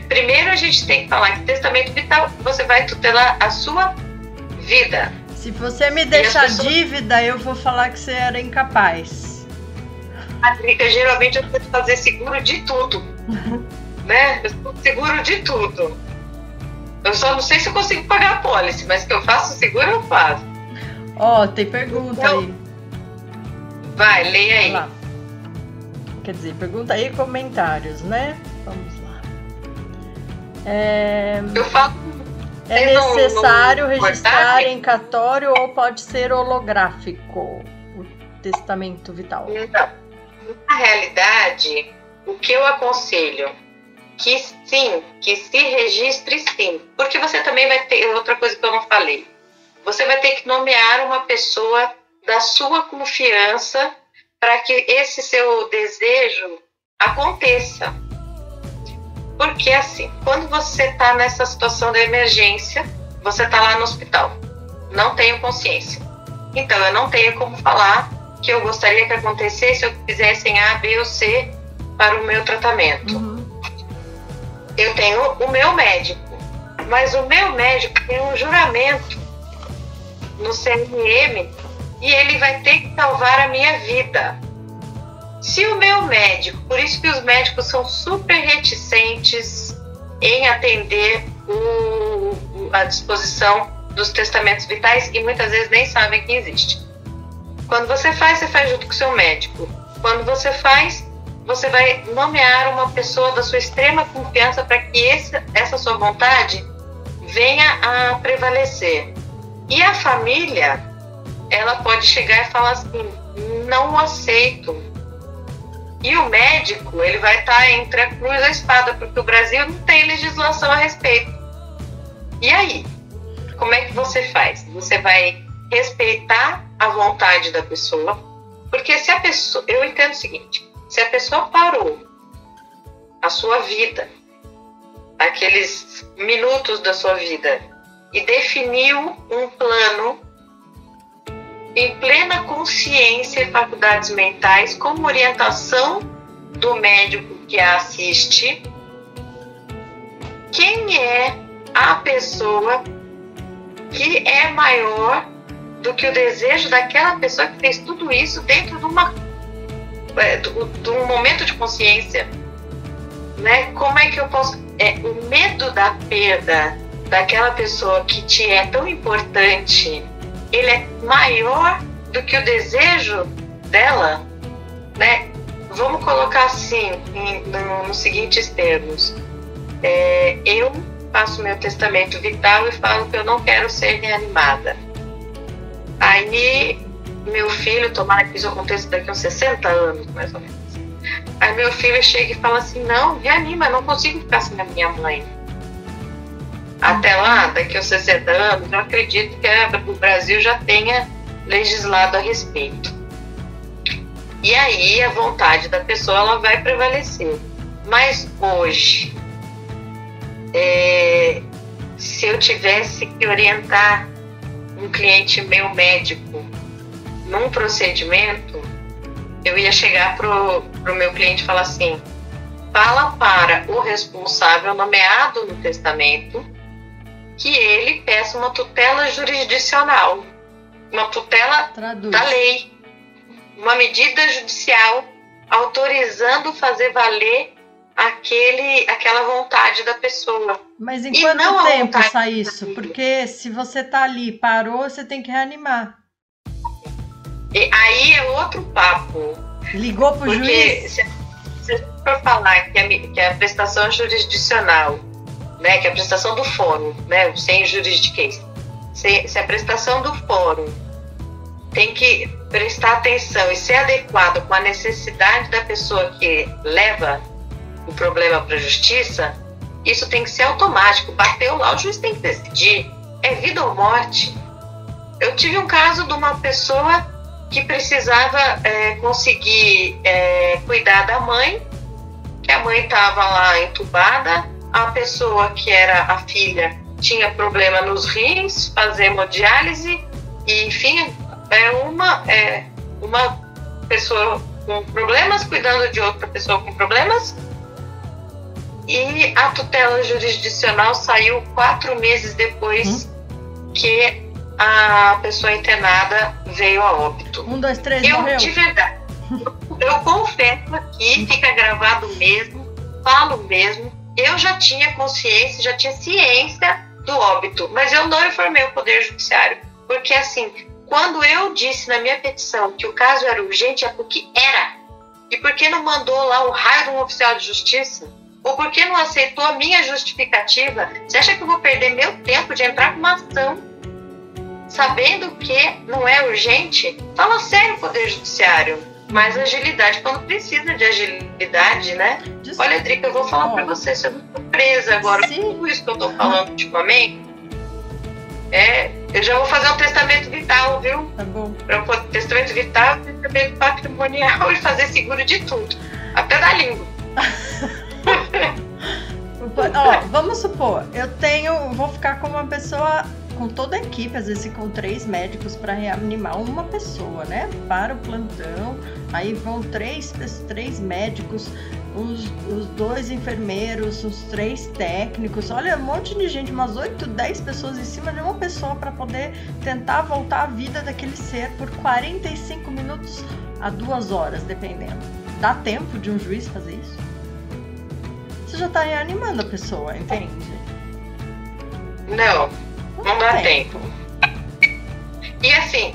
[SPEAKER 1] Primeiro a gente tem que falar que testamento vital, você vai tutelar a sua vida.
[SPEAKER 2] Se você me deixar dívida, eu vou falar que você era incapaz.
[SPEAKER 1] Patrica, geralmente eu tenho que fazer seguro de tudo. Né? Eu sou seguro de tudo. Eu só não sei se eu consigo pagar a pólice, mas que eu faço seguro, eu faço.
[SPEAKER 2] Tem pergunta aí.
[SPEAKER 1] Vai, leia aí.
[SPEAKER 2] Lá. Quer dizer, pergunta aí e comentários, né? Vamos lá.
[SPEAKER 1] Eu falo.
[SPEAKER 2] É necessário registrar em cartório ou pode ser holográfico o testamento vital?
[SPEAKER 1] Então, na realidade, o que eu aconselho? Que sim, que se registre sim. Porque você também vai ter, outra coisa que eu não falei, você vai ter que nomear uma pessoa da sua confiança para que esse seu desejo aconteça. Porque assim, quando você está nessa situação de emergência, você está lá no hospital, não tenho consciência. Então, eu não tenho como falar que eu gostaria que acontecesse ou que fizessem A, B ou C para o meu tratamento. Eu tenho o meu médico, mas o meu médico tem um juramento no CRM e ele vai ter que salvar a minha vida. Se o meu médico, por isso que os médicos são super reticentes em atender a disposição dos testamentos vitais e muitas vezes nem sabem que existe. Quando você faz junto com o seu médico. Quando você faz, você vai nomear uma pessoa da sua extrema confiança para que essa sua vontade venha a prevalecer. E a família, ela pode chegar e falar assim, não aceito. E o médico, ele vai estar entre a cruz e a espada, porque o Brasil não tem legislação a respeito. E aí? Como é que você faz? Você vai respeitar a vontade da pessoa, porque se a pessoa, eu entendo o seguinte, se a pessoa parou a sua vida, aqueles minutos da sua vida, e definiu um plano em plena consciência e faculdades mentais, com orientação do médico que a assiste, quem é a pessoa que é maior do que o desejo daquela pessoa que fez tudo isso dentro de um momento de consciência, né? Como é que eu posso... o medo da perda daquela pessoa que te é tão importante, ele é maior do que o desejo dela, né? Vamos colocar assim, nos seguintes termos. Eu faço meu testamento vital e falo que eu não quero ser reanimada. Aí, meu filho, tomara que isso aconteça daqui a uns 60 anos, mais ou menos. Aí meu filho chega e fala assim, não, reanima, eu não consigo ficar sem a minha mãe. Até lá, daqui a uns 60 anos, eu acredito que o Brasil já tenha legislado a respeito. E aí, a vontade da pessoa, ela vai prevalecer. Mas hoje, se eu tivesse que orientar um cliente meu médico num procedimento, eu ia chegar pro meu cliente e falar assim, fala para o responsável nomeado no testamento que ele peça uma tutela jurisdicional, uma tutela da lei, uma medida judicial autorizando fazer valer aquela vontade da pessoa.
[SPEAKER 2] Mas em quanto tempo sai isso? Porque se você tá ali, parou, você tem que reanimar.
[SPEAKER 1] E aí é outro papo.
[SPEAKER 2] Ligou pro juiz?
[SPEAKER 1] Se for falar que a prestação jurisdicional, né, que a prestação do fórum, né, sem juridiquês, se a prestação do fórum tem que prestar atenção e ser adequado com a necessidade da pessoa que leva o problema para a justiça, isso tem que ser automático. Bateu lá, o juiz tem que decidir. É vida ou morte. Eu tive um caso de uma pessoa que precisava conseguir cuidar da mãe, que a mãe estava lá entubada, a pessoa que era a filha tinha problema nos rins, fazer hemodiálise, e enfim, uma pessoa com problemas cuidando de outra pessoa com problemas, e a tutela jurisdicional saiu 4 meses depois que a pessoa internada veio a óbito.
[SPEAKER 2] 1, 2, 3, morreu.
[SPEAKER 1] De verdade, eu confesso aqui, fica gravado mesmo, falo mesmo, eu já tinha consciência, já tinha ciência do óbito, mas eu não informei o Poder Judiciário, porque assim, quando eu disse na minha petição que o caso era urgente, é porque era, e porque não mandou lá um raio de um oficial de justiça, ou porque não aceitou a minha justificativa. Você acha que eu vou perder meu tempo de entrar com uma ação sabendo que não é urgente? Fala sério, Poder Judiciário. Mais agilidade quando precisa de agilidade, né? Olha, Drica, eu vou falar pra você, se eu não tô presa agora com tudo isso que eu tô falando ultimamente, eu já vou fazer um testamento vital, viu?
[SPEAKER 2] Tá bom.
[SPEAKER 1] Testamento vital, testamento patrimonial e fazer seguro de tudo, até da língua.
[SPEAKER 2] Vamos supor, vou ficar com uma pessoa com toda a equipe, às vezes com 3 médicos para reanimar uma pessoa, né? Para o plantão, aí vão 3 médicos, os 2 enfermeiros, os 3 técnicos, olha, um monte de gente, umas 8, 10 pessoas em cima de uma pessoa para poder tentar voltar à vida daquele ser por 45 minutos a 2 horas, dependendo. Dá tempo de um juiz fazer isso? Você já tá reanimando a pessoa, entende?
[SPEAKER 1] Não dá tempo. E assim,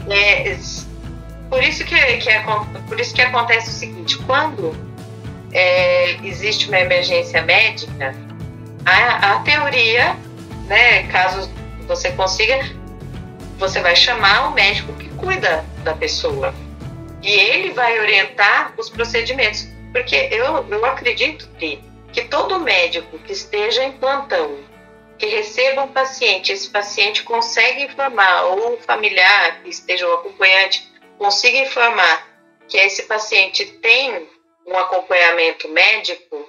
[SPEAKER 1] por isso que acontece o seguinte, quando existe uma emergência médica, a teoria, né, caso você consiga, você vai chamar o médico que cuida da pessoa e ele vai orientar os procedimentos, porque eu acredito que todo médico que esteja em plantão, que receba um paciente, esse paciente consegue informar, ou o familiar que esteja, o acompanhante, consiga informar que esse paciente tem um acompanhamento médico,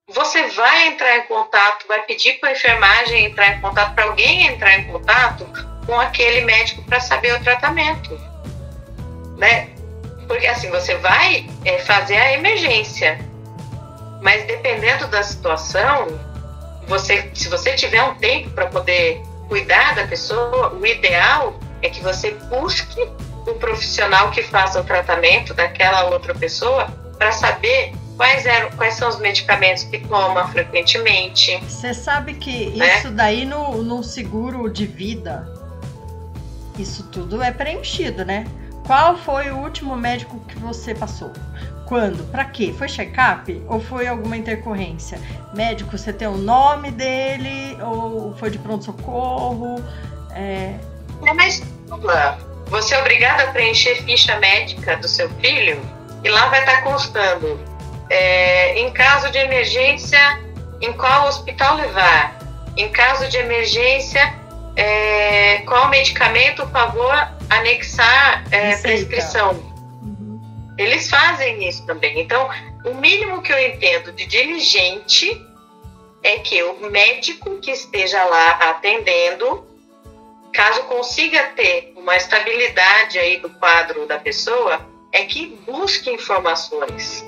[SPEAKER 1] você vai entrar em contato, vai pedir para a enfermagem entrar em contato, para alguém entrar em contato com aquele médico para saber o tratamento, né? Porque assim, você vai fazer a emergência, mas dependendo da situação, se você tiver um tempo para poder cuidar da pessoa, o ideal é que você busque um profissional que faça o tratamento daquela outra pessoa para saber quais são os medicamentos que toma frequentemente.
[SPEAKER 2] Você sabe que isso daí no seguro de vida, isso tudo é preenchido, né? Qual foi o último médico que você passou? Quando? Pra quê? Foi check-up? Ou foi alguma intercorrência? Médico, você tem o nome dele? Ou foi de pronto-socorro?
[SPEAKER 1] Mas você é obrigado a preencher ficha médica do seu filho e lá vai estar constando em caso de emergência, em qual hospital levar? Em caso de emergência, qual medicamento, por favor, anexar prescrição? Eles fazem isso também. Então, o mínimo que eu entendo de diligente é que o médico que esteja lá atendendo, caso consiga ter uma estabilidade aí do quadro da pessoa, é que busque informações,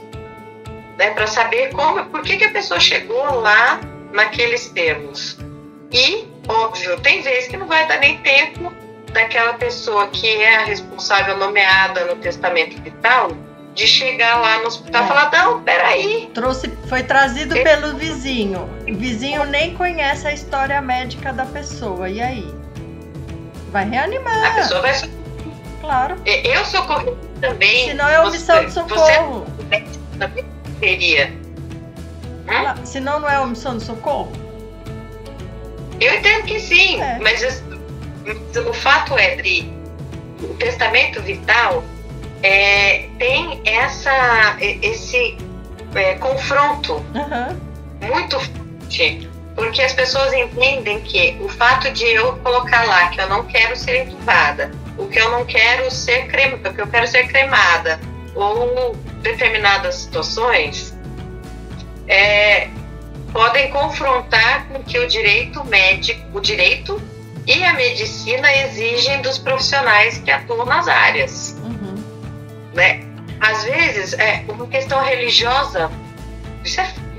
[SPEAKER 1] né, para saber por que a pessoa chegou lá naqueles termos. E, óbvio, tem vezes que não vai dar nem tempo daquela pessoa que é a responsável nomeada no testamento vital de chegar lá no hospital e falar, não, peraí.
[SPEAKER 2] Foi trazido pelo vizinho. O vizinho nem conhece a história médica da pessoa. E aí? Vai reanimar.
[SPEAKER 1] A pessoa vai...
[SPEAKER 2] Claro.
[SPEAKER 1] Eu socorri também.
[SPEAKER 2] Se não é omissão de socorro.
[SPEAKER 1] Você também teria.
[SPEAKER 2] Se não é omissão de socorro?
[SPEAKER 1] Eu entendo que sim, mas o fato é, Dri, o testamento vital tem esse confronto muito forte, porque as pessoas entendem que o fato de eu colocar lá que eu não quero ser entubada, o que eu não quero ser que eu quero ser cremada, ou determinadas situações podem confrontar com que o direito médico, o direito e a medicina exigem dos profissionais que atuam nas áreas. Né? Às vezes, uma questão religiosa,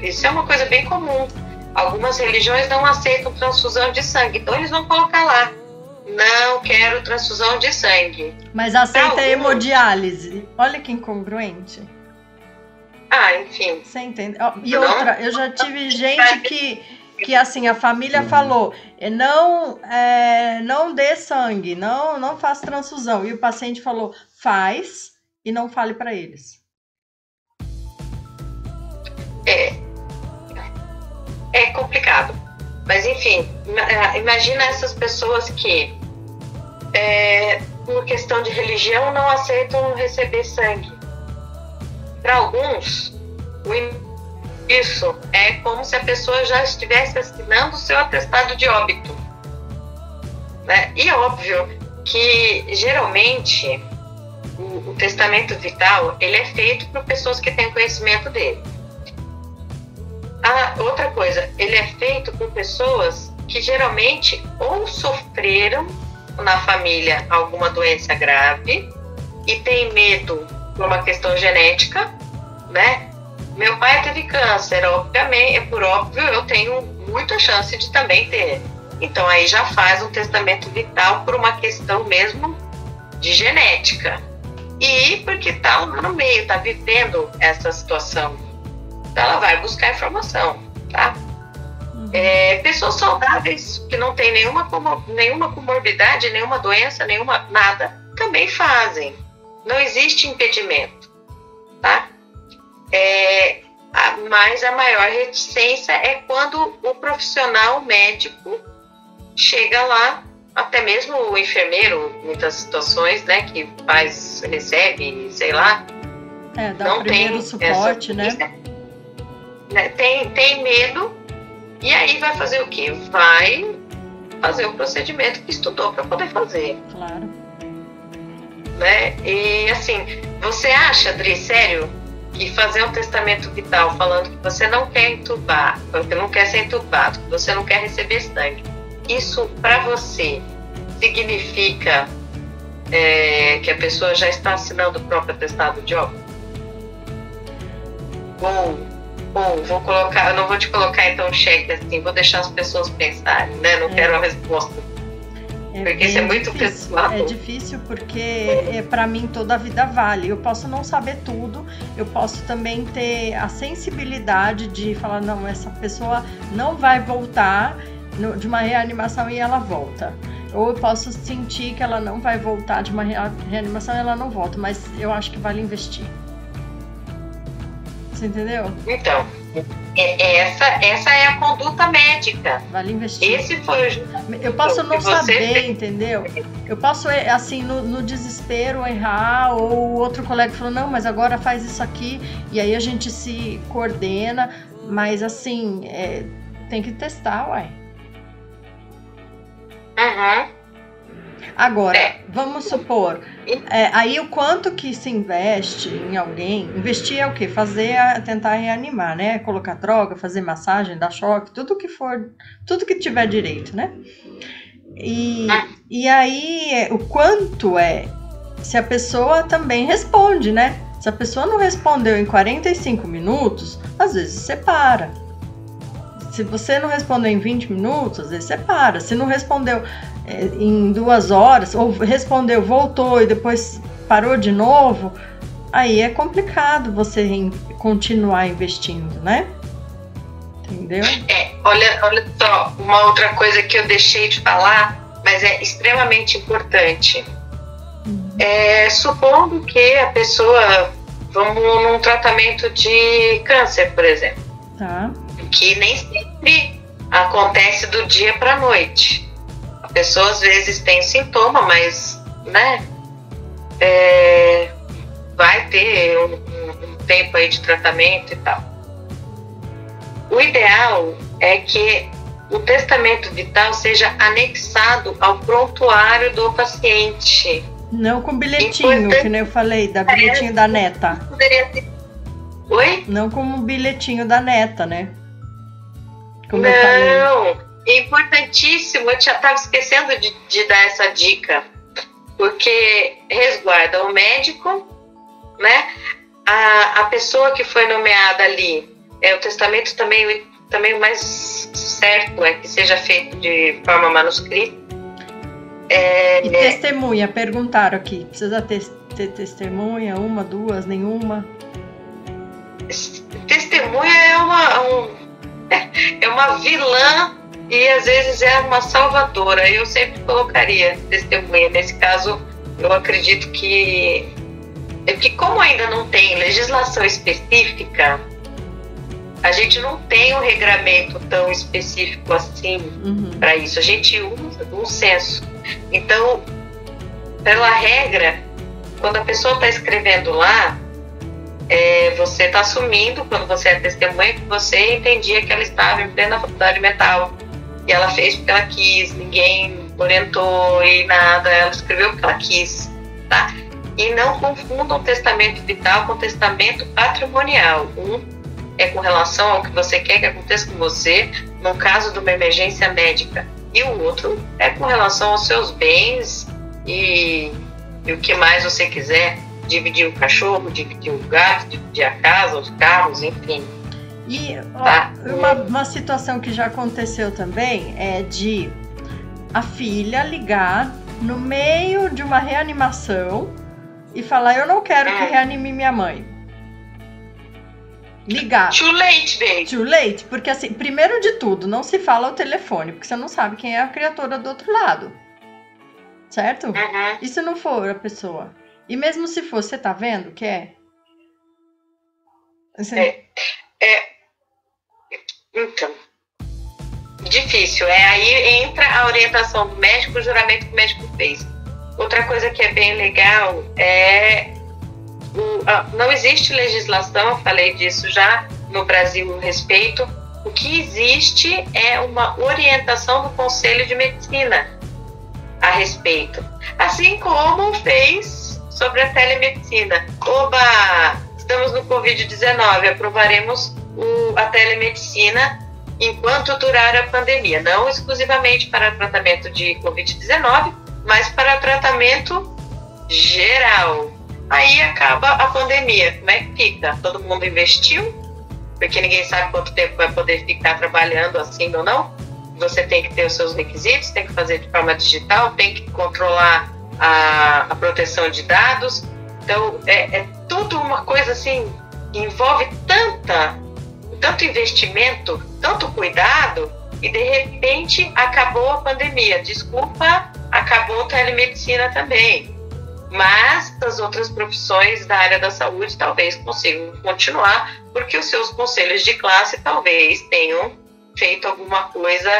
[SPEAKER 1] isso é uma coisa bem comum. Algumas religiões não aceitam transfusão de sangue, então eles vão colocar lá, não quero transfusão de sangue.
[SPEAKER 2] Mas aceita hemodiálise. Olha que incongruente.
[SPEAKER 1] Enfim.
[SPEAKER 2] Você entende? E outra, eu já tive gente que assim, a família falou, não dê sangue, não faça transfusão. E o paciente falou, faz e não fale para eles.
[SPEAKER 1] É complicado. Mas enfim, imagina essas pessoas que, por questão de religião, não aceitam receber sangue. Para alguns, isso é como se a pessoa já estivesse assinando o seu atestado de óbito. Né? E é óbvio que, geralmente, o testamento vital ele é feito por pessoas que têm conhecimento dele. Outra coisa, ele é feito por pessoas que geralmente ou sofreram na família alguma doença grave e tem medo por uma questão genética, né? Meu pai teve câncer, obviamente, por óbvio, eu tenho muita chance de também ter. Então aí já faz um testamento vital por uma questão mesmo de genética. E porque tá lá no meio, tá vivendo essa situação. Então ela vai buscar informação, tá? Pessoas saudáveis que não tem nenhuma comorbidade, nenhuma doença, nada, também fazem. Não existe impedimento, tá? Mas a maior reticência é quando o profissional médico chega lá, até mesmo o enfermeiro, muitas situações, né, que recebe, sei lá,
[SPEAKER 2] dá não o primeiro suporte, né?
[SPEAKER 1] Tem medo, e aí vai fazer o quê? Vai fazer o procedimento que estudou para poder fazer.
[SPEAKER 2] Claro.
[SPEAKER 1] Né? E assim, você acha, Adri, sério, que fazer um testamento vital falando que você não quer entubar, que não quer ser entubado, que você não quer receber sangue, isso para você significa que a pessoa já está assinando o próprio atestado de óbito? Ou vou colocar, eu não vou te colocar então um cheque assim, vou deixar as pessoas pensarem, né? Não quero a resposta. Porque isso é muito pessoal.
[SPEAKER 2] É difícil porque para mim toda a vida vale. Eu posso não saber tudo, eu posso também ter a sensibilidade de falar, não, essa pessoa não vai voltar de uma reanimação e ela volta. Ou eu posso sentir que ela não vai voltar de uma reanimação e ela não volta, mas eu acho que vale investir. Você entendeu?
[SPEAKER 1] Então, essa é a conduta médica.
[SPEAKER 2] Vale investir.
[SPEAKER 1] Esse foi
[SPEAKER 2] eu posso não saber, entendeu? Eu posso, assim, no desespero, errar, ou o outro colega falou, não, mas agora faz isso aqui, e aí a gente se coordena, mas assim, tem que testar, uai. Agora, vamos supor, aí o quanto que se investe em alguém, investir é o quê? Tentar reanimar, né? Colocar droga, fazer massagem, dar choque, tudo que tiver direito, né? E aí, o quanto se a pessoa também responde, né? Se a pessoa não respondeu em 45 minutos, às vezes você para. Se você não respondeu em 20 minutos, às vezes você para. Se não respondeu em 2 horas, ou respondeu, voltou e depois parou de novo, aí é complicado você continuar investindo, né? Entendeu?
[SPEAKER 1] Olha só, uma outra coisa que eu deixei de falar, mas é extremamente importante. Supondo que a pessoa, vamos num tratamento de câncer, por exemplo.
[SPEAKER 2] Tá.
[SPEAKER 1] Que nem sempre acontece do dia para a noite. A pessoa às vezes tem sintoma, mas, né, vai ter um tempo aí de tratamento e tal. O ideal é que o testamento vital seja anexado ao prontuário do paciente.
[SPEAKER 2] Não com bilhetinho, que nem eu falei, bilhetinho da neta.
[SPEAKER 1] Poderia ter... Oi?
[SPEAKER 2] Não como um bilhetinho da neta, né?
[SPEAKER 1] Como não, é importantíssimo, eu já estava esquecendo de dar essa dica, porque resguarda o médico, né? A pessoa que foi nomeada ali, o testamento também o mais certo é que seja feito de forma manuscrita.
[SPEAKER 2] E testemunha, perguntaram aqui, precisa ter testemunha, 1, 2, nenhuma?
[SPEAKER 1] Testemunha é uma vilã e às vezes é uma salvadora. Eu sempre colocaria testemunha. Nesse caso, eu acredito que como ainda não tem legislação específica, a gente não tem um regramento tão específico assim para isso. A gente usa um censo. Então, pela regra, quando a pessoa está escrevendo lá, você está assumindo, quando você é testemunha, que você entendia que ela estava em plena faculdade mental e ela fez porque ela quis, ninguém orientou e nada, ela escreveu porque ela quis, tá? E não confundam testamento vital com testamento patrimonial. Um é com relação ao que você quer que aconteça com você, no caso de uma emergência médica, e o outro é com relação aos seus bens e o que mais você quiser, dividir o cachorro, dividir o gato, dividir a casa, os carros, enfim.
[SPEAKER 2] E uma situação que já aconteceu também é de a filha ligar no meio de uma reanimação e falar: eu não quero que reanime minha mãe. Ligar.
[SPEAKER 1] Too late, baby.
[SPEAKER 2] Too late, porque assim, primeiro de tudo, não se fala ao telefone, porque você não sabe quem é a criatura do outro lado. Certo?
[SPEAKER 1] Uhum.
[SPEAKER 2] E se não for a pessoa? E mesmo se for, você tá vendo que é?
[SPEAKER 1] Então, difícil. Aí entra a orientação do médico, o juramento que o médico fez. Outra coisa que é bem legal é... não existe legislação, eu falei disso já no Brasil a respeito. O que existe é uma orientação do Conselho de Medicina a respeito. Assim como fez sobre a telemedicina. Oba! Estamos no Covid-19, aprovaremos a telemedicina enquanto durar a pandemia. Não exclusivamente para tratamento de Covid-19, mas para tratamento geral. Aí acaba a pandemia. Como é que fica? Todo mundo investiu, porque ninguém sabe quanto tempo vai poder ficar trabalhando assim ou não. Você tem que ter os seus requisitos, tem que fazer de forma digital, tem que controlar a proteção de dados. Então, é tudo uma coisa assim, que envolve tanto investimento, tanto cuidado, e de repente acabou a pandemia. Desculpa, acabou a telemedicina também. Mas as outras profissões da área da saúde talvez consigam continuar, porque os seus conselhos de classe talvez tenham feito alguma coisa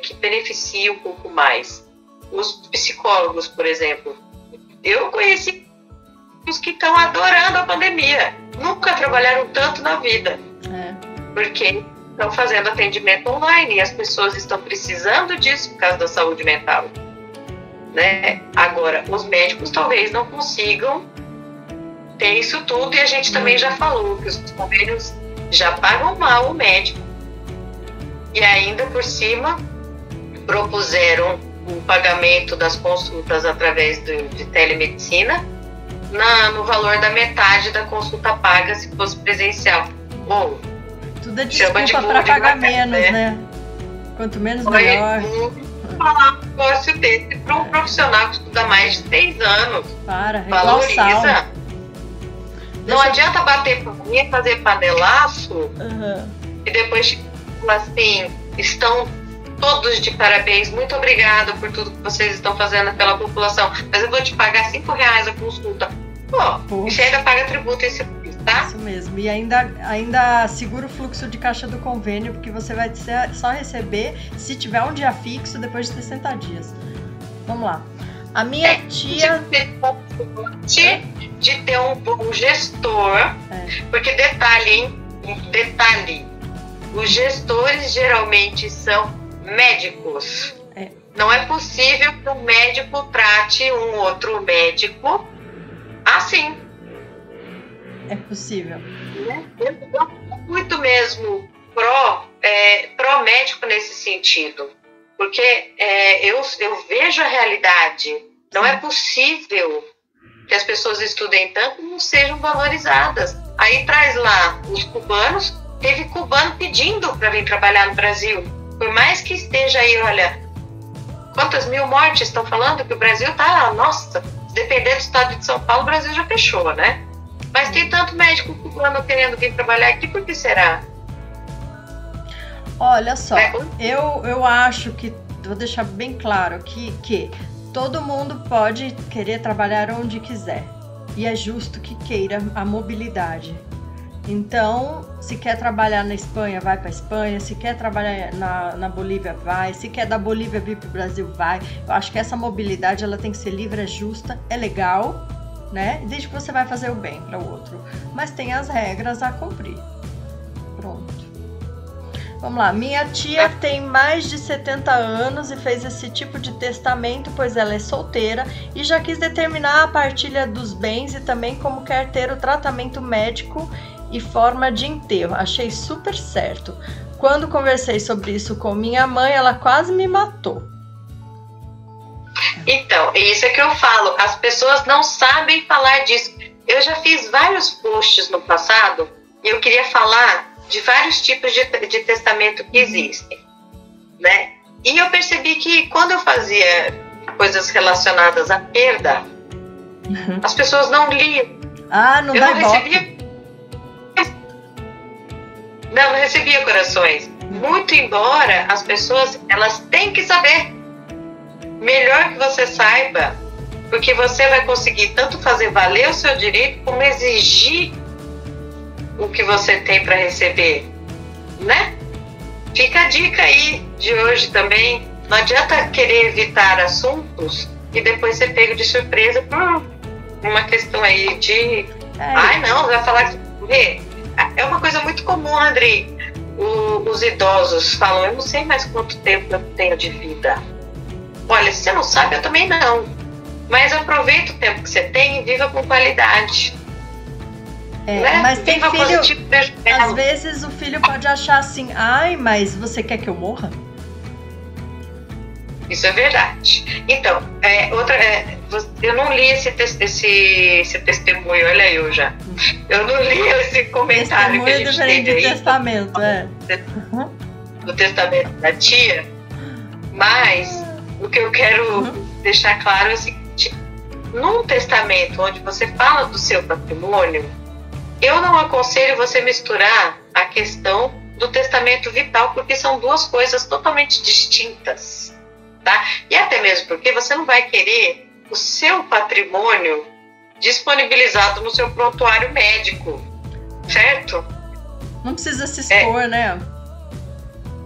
[SPEAKER 1] que beneficie um pouco mais. Os psicólogos, por exemplo, eu conheci os que estão adorando a pandemia. Nunca trabalharam tanto na vida, porque estão fazendo atendimento online e as pessoas estão precisando disso por causa da saúde mental. Né? Agora, os médicos talvez não consigam ter isso tudo, e a gente também já falou que os convênios já pagam mal o médico e ainda por cima propuseram o pagamento das consultas através de telemedicina no valor da metade da consulta paga se fosse presencial. Bom,
[SPEAKER 2] tudo é desculpa para pagar menos, né? Quanto menos, melhor.
[SPEAKER 1] Falar um negócio desse para um profissional que estuda mais de 6 anos. Valoriza. Não adianta bater paninha, fazer panelaço e depois falar assim: estão todos de parabéns, muito obrigada por tudo que vocês estão fazendo pela população, mas eu vou te pagar R$5 a consulta. Pô, você ainda paga tributo em cima disso, tá?
[SPEAKER 2] Isso mesmo, e ainda segura o fluxo de caixa do convênio, porque você vai só receber se tiver um dia fixo depois de 60 dias. Vamos lá. A minha tia...
[SPEAKER 1] De ter um bom gestor, porque detalhe, os gestores geralmente são médicos. Não é possível que um médico trate um outro médico assim. É
[SPEAKER 2] possível.
[SPEAKER 1] Eu sou muito mesmo pró-médico nesse sentido, porque eu vejo a realidade. Não é possível que as pessoas estudem tanto e não sejam valorizadas. Aí traz lá os cubanos, teve cubano pedindo para vir trabalhar no Brasil. Por mais que esteja aí, olha, quantas mil mortes estão falando que o Brasil tá, nossa, dependendo do estado de São Paulo, o Brasil já fechou, né? Mas tem tanto médico cubano querendo vir trabalhar aqui, por que será?
[SPEAKER 2] Olha só, eu acho que, vou deixar bem claro que todo mundo pode querer trabalhar onde quiser. E é justo que queira a mobilidade. Então, se quer trabalhar na Espanha, vai para a Espanha. Se quer trabalhar na Bolívia, vai. Se quer da Bolívia vir para o Brasil, vai. Eu acho que essa mobilidade ela tem que ser livre, é justa, é legal, né? Desde que você vai fazer o bem para o outro. Mas tem as regras a cumprir. Pronto. Vamos lá, minha tia tem mais de 70 anos e fez esse tipo de testamento, pois ela é solteira e já quis determinar a partilha dos bens e também como quer ter o tratamento médico e forma de enterro. Achei super certo. Quando conversei sobre isso com minha mãe, ela quase me matou.
[SPEAKER 1] Então, isso é que eu falo. As pessoas não sabem falar disso. Eu já fiz vários posts no passado e eu queria falar de vários tipos de testamento que existem, né? E eu percebi que quando eu fazia coisas relacionadas à perda, as pessoas não liam.
[SPEAKER 2] Não dá
[SPEAKER 1] recebia. Não recebia corações. Muito embora as pessoas, elas têm que saber. Melhor que você saiba, porque você vai conseguir tanto fazer valer o seu direito, como exigir o que você tem para receber, né? Fica a dica aí de hoje também. Não adianta querer evitar assuntos e depois ser pego de surpresa por uma questão aí de... Ai, não, vai falar que... É uma coisa muito comum, Andrei. Os idosos falam, eu não sei mais quanto tempo eu tenho de vida. Olha, se você não sabe, eu também não. Mas aproveita o tempo que você tem e viva com qualidade.
[SPEAKER 2] Né? Mas tem filho, às vezes o filho pode achar assim, ai, mas você quer que eu morra?
[SPEAKER 1] Isso é verdade. Então, eu não li esse testemunho, olha eu já. Eu não li esse comentário que a gente teve aí.
[SPEAKER 2] Testamento,
[SPEAKER 1] do testamento da tia, mas o que eu quero deixar claro é o seguinte: num testamento onde você fala do seu patrimônio, eu não aconselho você misturar a questão do testamento vital, porque são duas coisas totalmente distintas, tá? E até mesmo porque você não vai querer o seu patrimônio disponibilizado no seu prontuário médico, certo?
[SPEAKER 2] Não precisa se expor, né?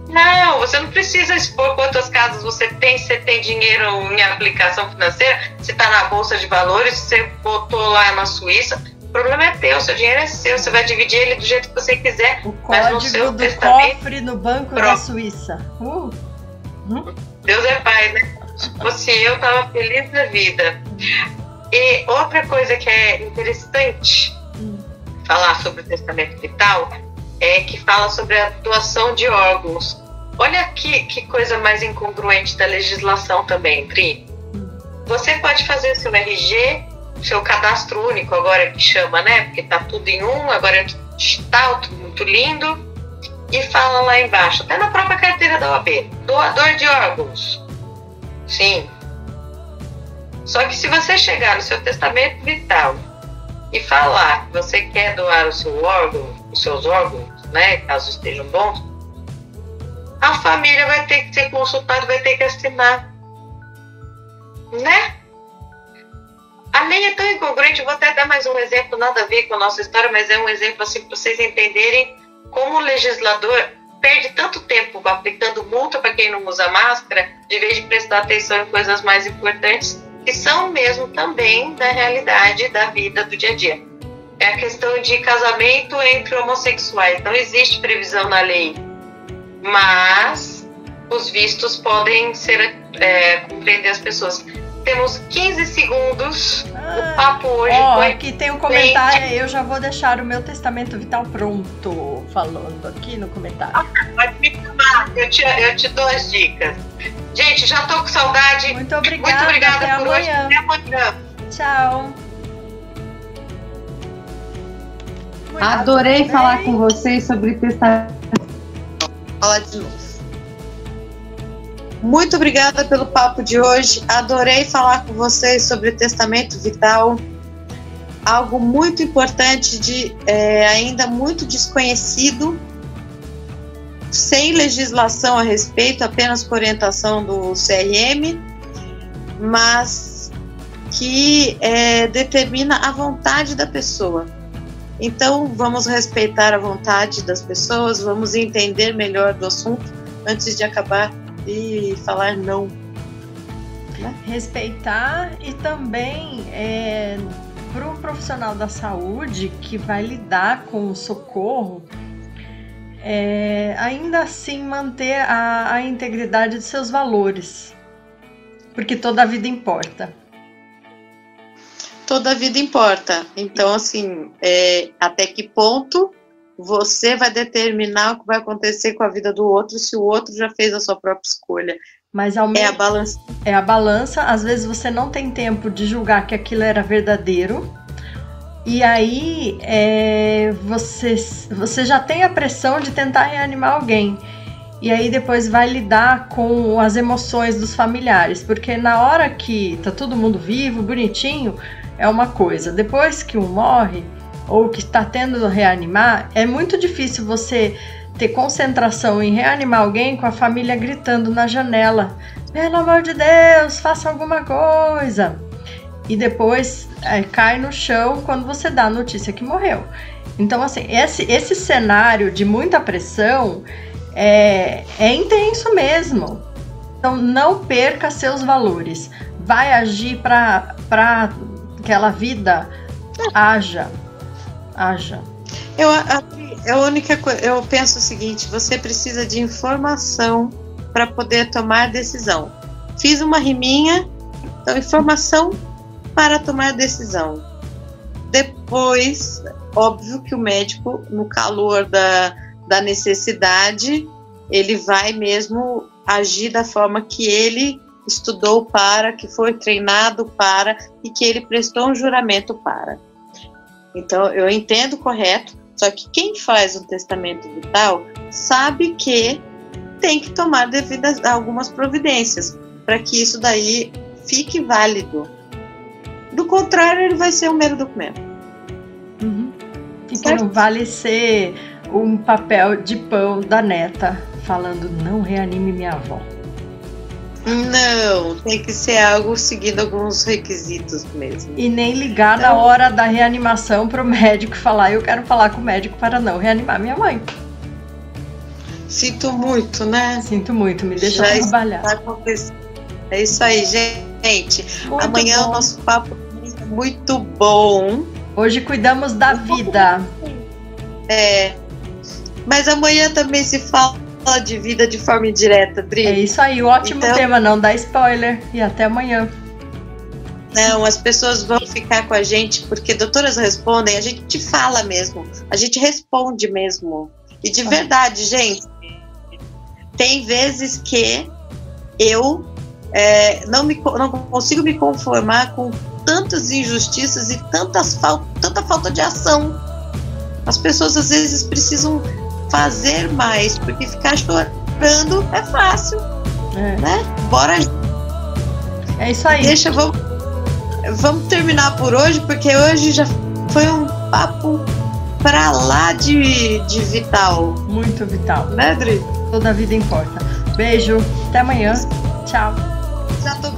[SPEAKER 1] Não, você não precisa expor quantas casas você tem dinheiro em aplicação financeira, se está na bolsa de valores, se você botou lá na Suíça, o problema é teu, seu dinheiro é seu, você vai dividir ele do jeito que você quiser.
[SPEAKER 2] O código do cofre no Banco da Suíça.
[SPEAKER 1] Deus é pai, né? Se fosse eu, tava feliz da vida. E outra coisa que é interessante falar sobre o testamento vital é que fala sobre a doação de órgãos. Olha que coisa mais incongruente da legislação também, Pri. Você pode fazer seu RG, seu cadastro único agora que chama, né? Porque tá tudo em um, agora é digital, tudo muito lindo. E fala lá embaixo, até na própria carteira da OAB, doador de órgãos. Sim. Só que se você chegar no seu testamento vital e falar que você quer doar o seu órgão, os seus órgãos, né, caso estejam bons, a família vai ter que ser consultada, vai ter que assinar, né? A lei é tão incongruente. Eu vou até dar mais um exemplo, nada a ver com a nossa história, mas é um exemplo assim para vocês entenderem como o legislador perde tanto tempo aplicando multa para quem não usa máscara, de vez de prestar atenção em coisas mais importantes, que são mesmo também da realidade da vida do dia a dia. É a questão de casamento entre homossexuais. Não existe previsão na lei, mas os vistos podem ser compreender as pessoas. Temos 15 segundos. O papo hoje foi...
[SPEAKER 2] Aqui tem um comentário. Eu já vou deixar o meu testamento vital pronto, falando aqui no comentário.
[SPEAKER 1] Pode me chamar, eu te dou as dicas. Gente, já tô com saudade.
[SPEAKER 2] Muito obrigada
[SPEAKER 1] até
[SPEAKER 2] por
[SPEAKER 1] amanhã.
[SPEAKER 2] hoje.
[SPEAKER 1] Até amanhã.
[SPEAKER 2] Tchau.
[SPEAKER 3] Adorei falar com vocês sobre testamento. Falar de novo. Muito obrigada pelo papo de hoje. Adorei falar com vocês sobre testamento vital. Algo muito importante, ainda muito desconhecido, sem legislação a respeito, apenas com orientação do CRM, mas que determina a vontade da pessoa. Então, vamos respeitar a vontade das pessoas, vamos entender melhor do assunto antes de acabar e falar não. Né?
[SPEAKER 2] Respeitar e também para o profissional da saúde que vai lidar com o socorro, ainda assim manter a integridade de seus valores, porque toda a vida importa.
[SPEAKER 3] Toda a vida importa. Então, assim, até que ponto você vai determinar o que vai acontecer com a vida do outro se o outro já fez a sua própria escolha.
[SPEAKER 2] Mas
[SPEAKER 3] é a balança.
[SPEAKER 2] É a balança. Às vezes você não tem tempo de julgar que aquilo era verdadeiro. E aí você já tem a pressão de tentar reanimar alguém. E aí depois vai lidar com as emoções dos familiares. Porque na hora que tá todo mundo vivo, bonitinho, é uma coisa. Depois que um morre, ou que está tendo reanimar, é muito difícil você ter concentração em reanimar alguém com a família gritando na janela: pelo amor de Deus, faça alguma coisa. E depois cai no chão quando você dá a notícia que morreu. Então, assim, esse cenário de muita pressão é intenso mesmo. Então, não perca seus valores. Vai agir para aquela vida, haja.
[SPEAKER 3] Eu penso o seguinte: você precisa de informação para poder tomar decisão. Fiz uma riminha, então informação para tomar decisão. Depois, óbvio que o médico, no calor da necessidade, ele vai mesmo agir da forma que ele estudou para, que foi treinado para e que ele prestou um juramento para. Então, eu entendo correto, só que quem faz um testamento vital sabe que tem que tomar devidas algumas providências para que isso daí fique válido. Do contrário, ele vai ser um mero documento.
[SPEAKER 2] Uhum. E que não vale ser um papel de pão da neta falando: não reanime minha avó.
[SPEAKER 3] Não, tem que ser algo seguindo alguns requisitos mesmo.
[SPEAKER 2] E nem ligar na hora da reanimação para o médico falar: eu quero falar com o médico para não reanimar minha mãe.
[SPEAKER 3] Sinto muito, né?
[SPEAKER 2] Sinto muito, me deixa trabalhar.
[SPEAKER 3] É isso aí, gente.
[SPEAKER 2] Muito
[SPEAKER 3] Amanhã
[SPEAKER 2] bom.
[SPEAKER 3] O nosso papo é muito bom.
[SPEAKER 2] Hoje cuidamos da vida.
[SPEAKER 3] Mas amanhã também se fala de vida de forma indireta, Dri.
[SPEAKER 2] É isso aí, ótimo tema, não dá spoiler. E até amanhã.
[SPEAKER 3] Não, as pessoas vão ficar com a gente porque doutoras respondem, a gente fala mesmo, a gente responde mesmo. E de verdade, gente, tem vezes que eu não consigo me conformar com tantas injustiças e tanta falta de ação. As pessoas às vezes precisam fazer mais, porque ficar chorando é fácil, né? Bora.
[SPEAKER 2] É isso aí.
[SPEAKER 3] Vamos terminar por hoje, porque hoje já foi um papo pra lá de vital.
[SPEAKER 2] Muito vital.
[SPEAKER 3] Né, Dri?
[SPEAKER 2] Toda a vida importa. Beijo, até amanhã. Tchau.
[SPEAKER 3] Já tô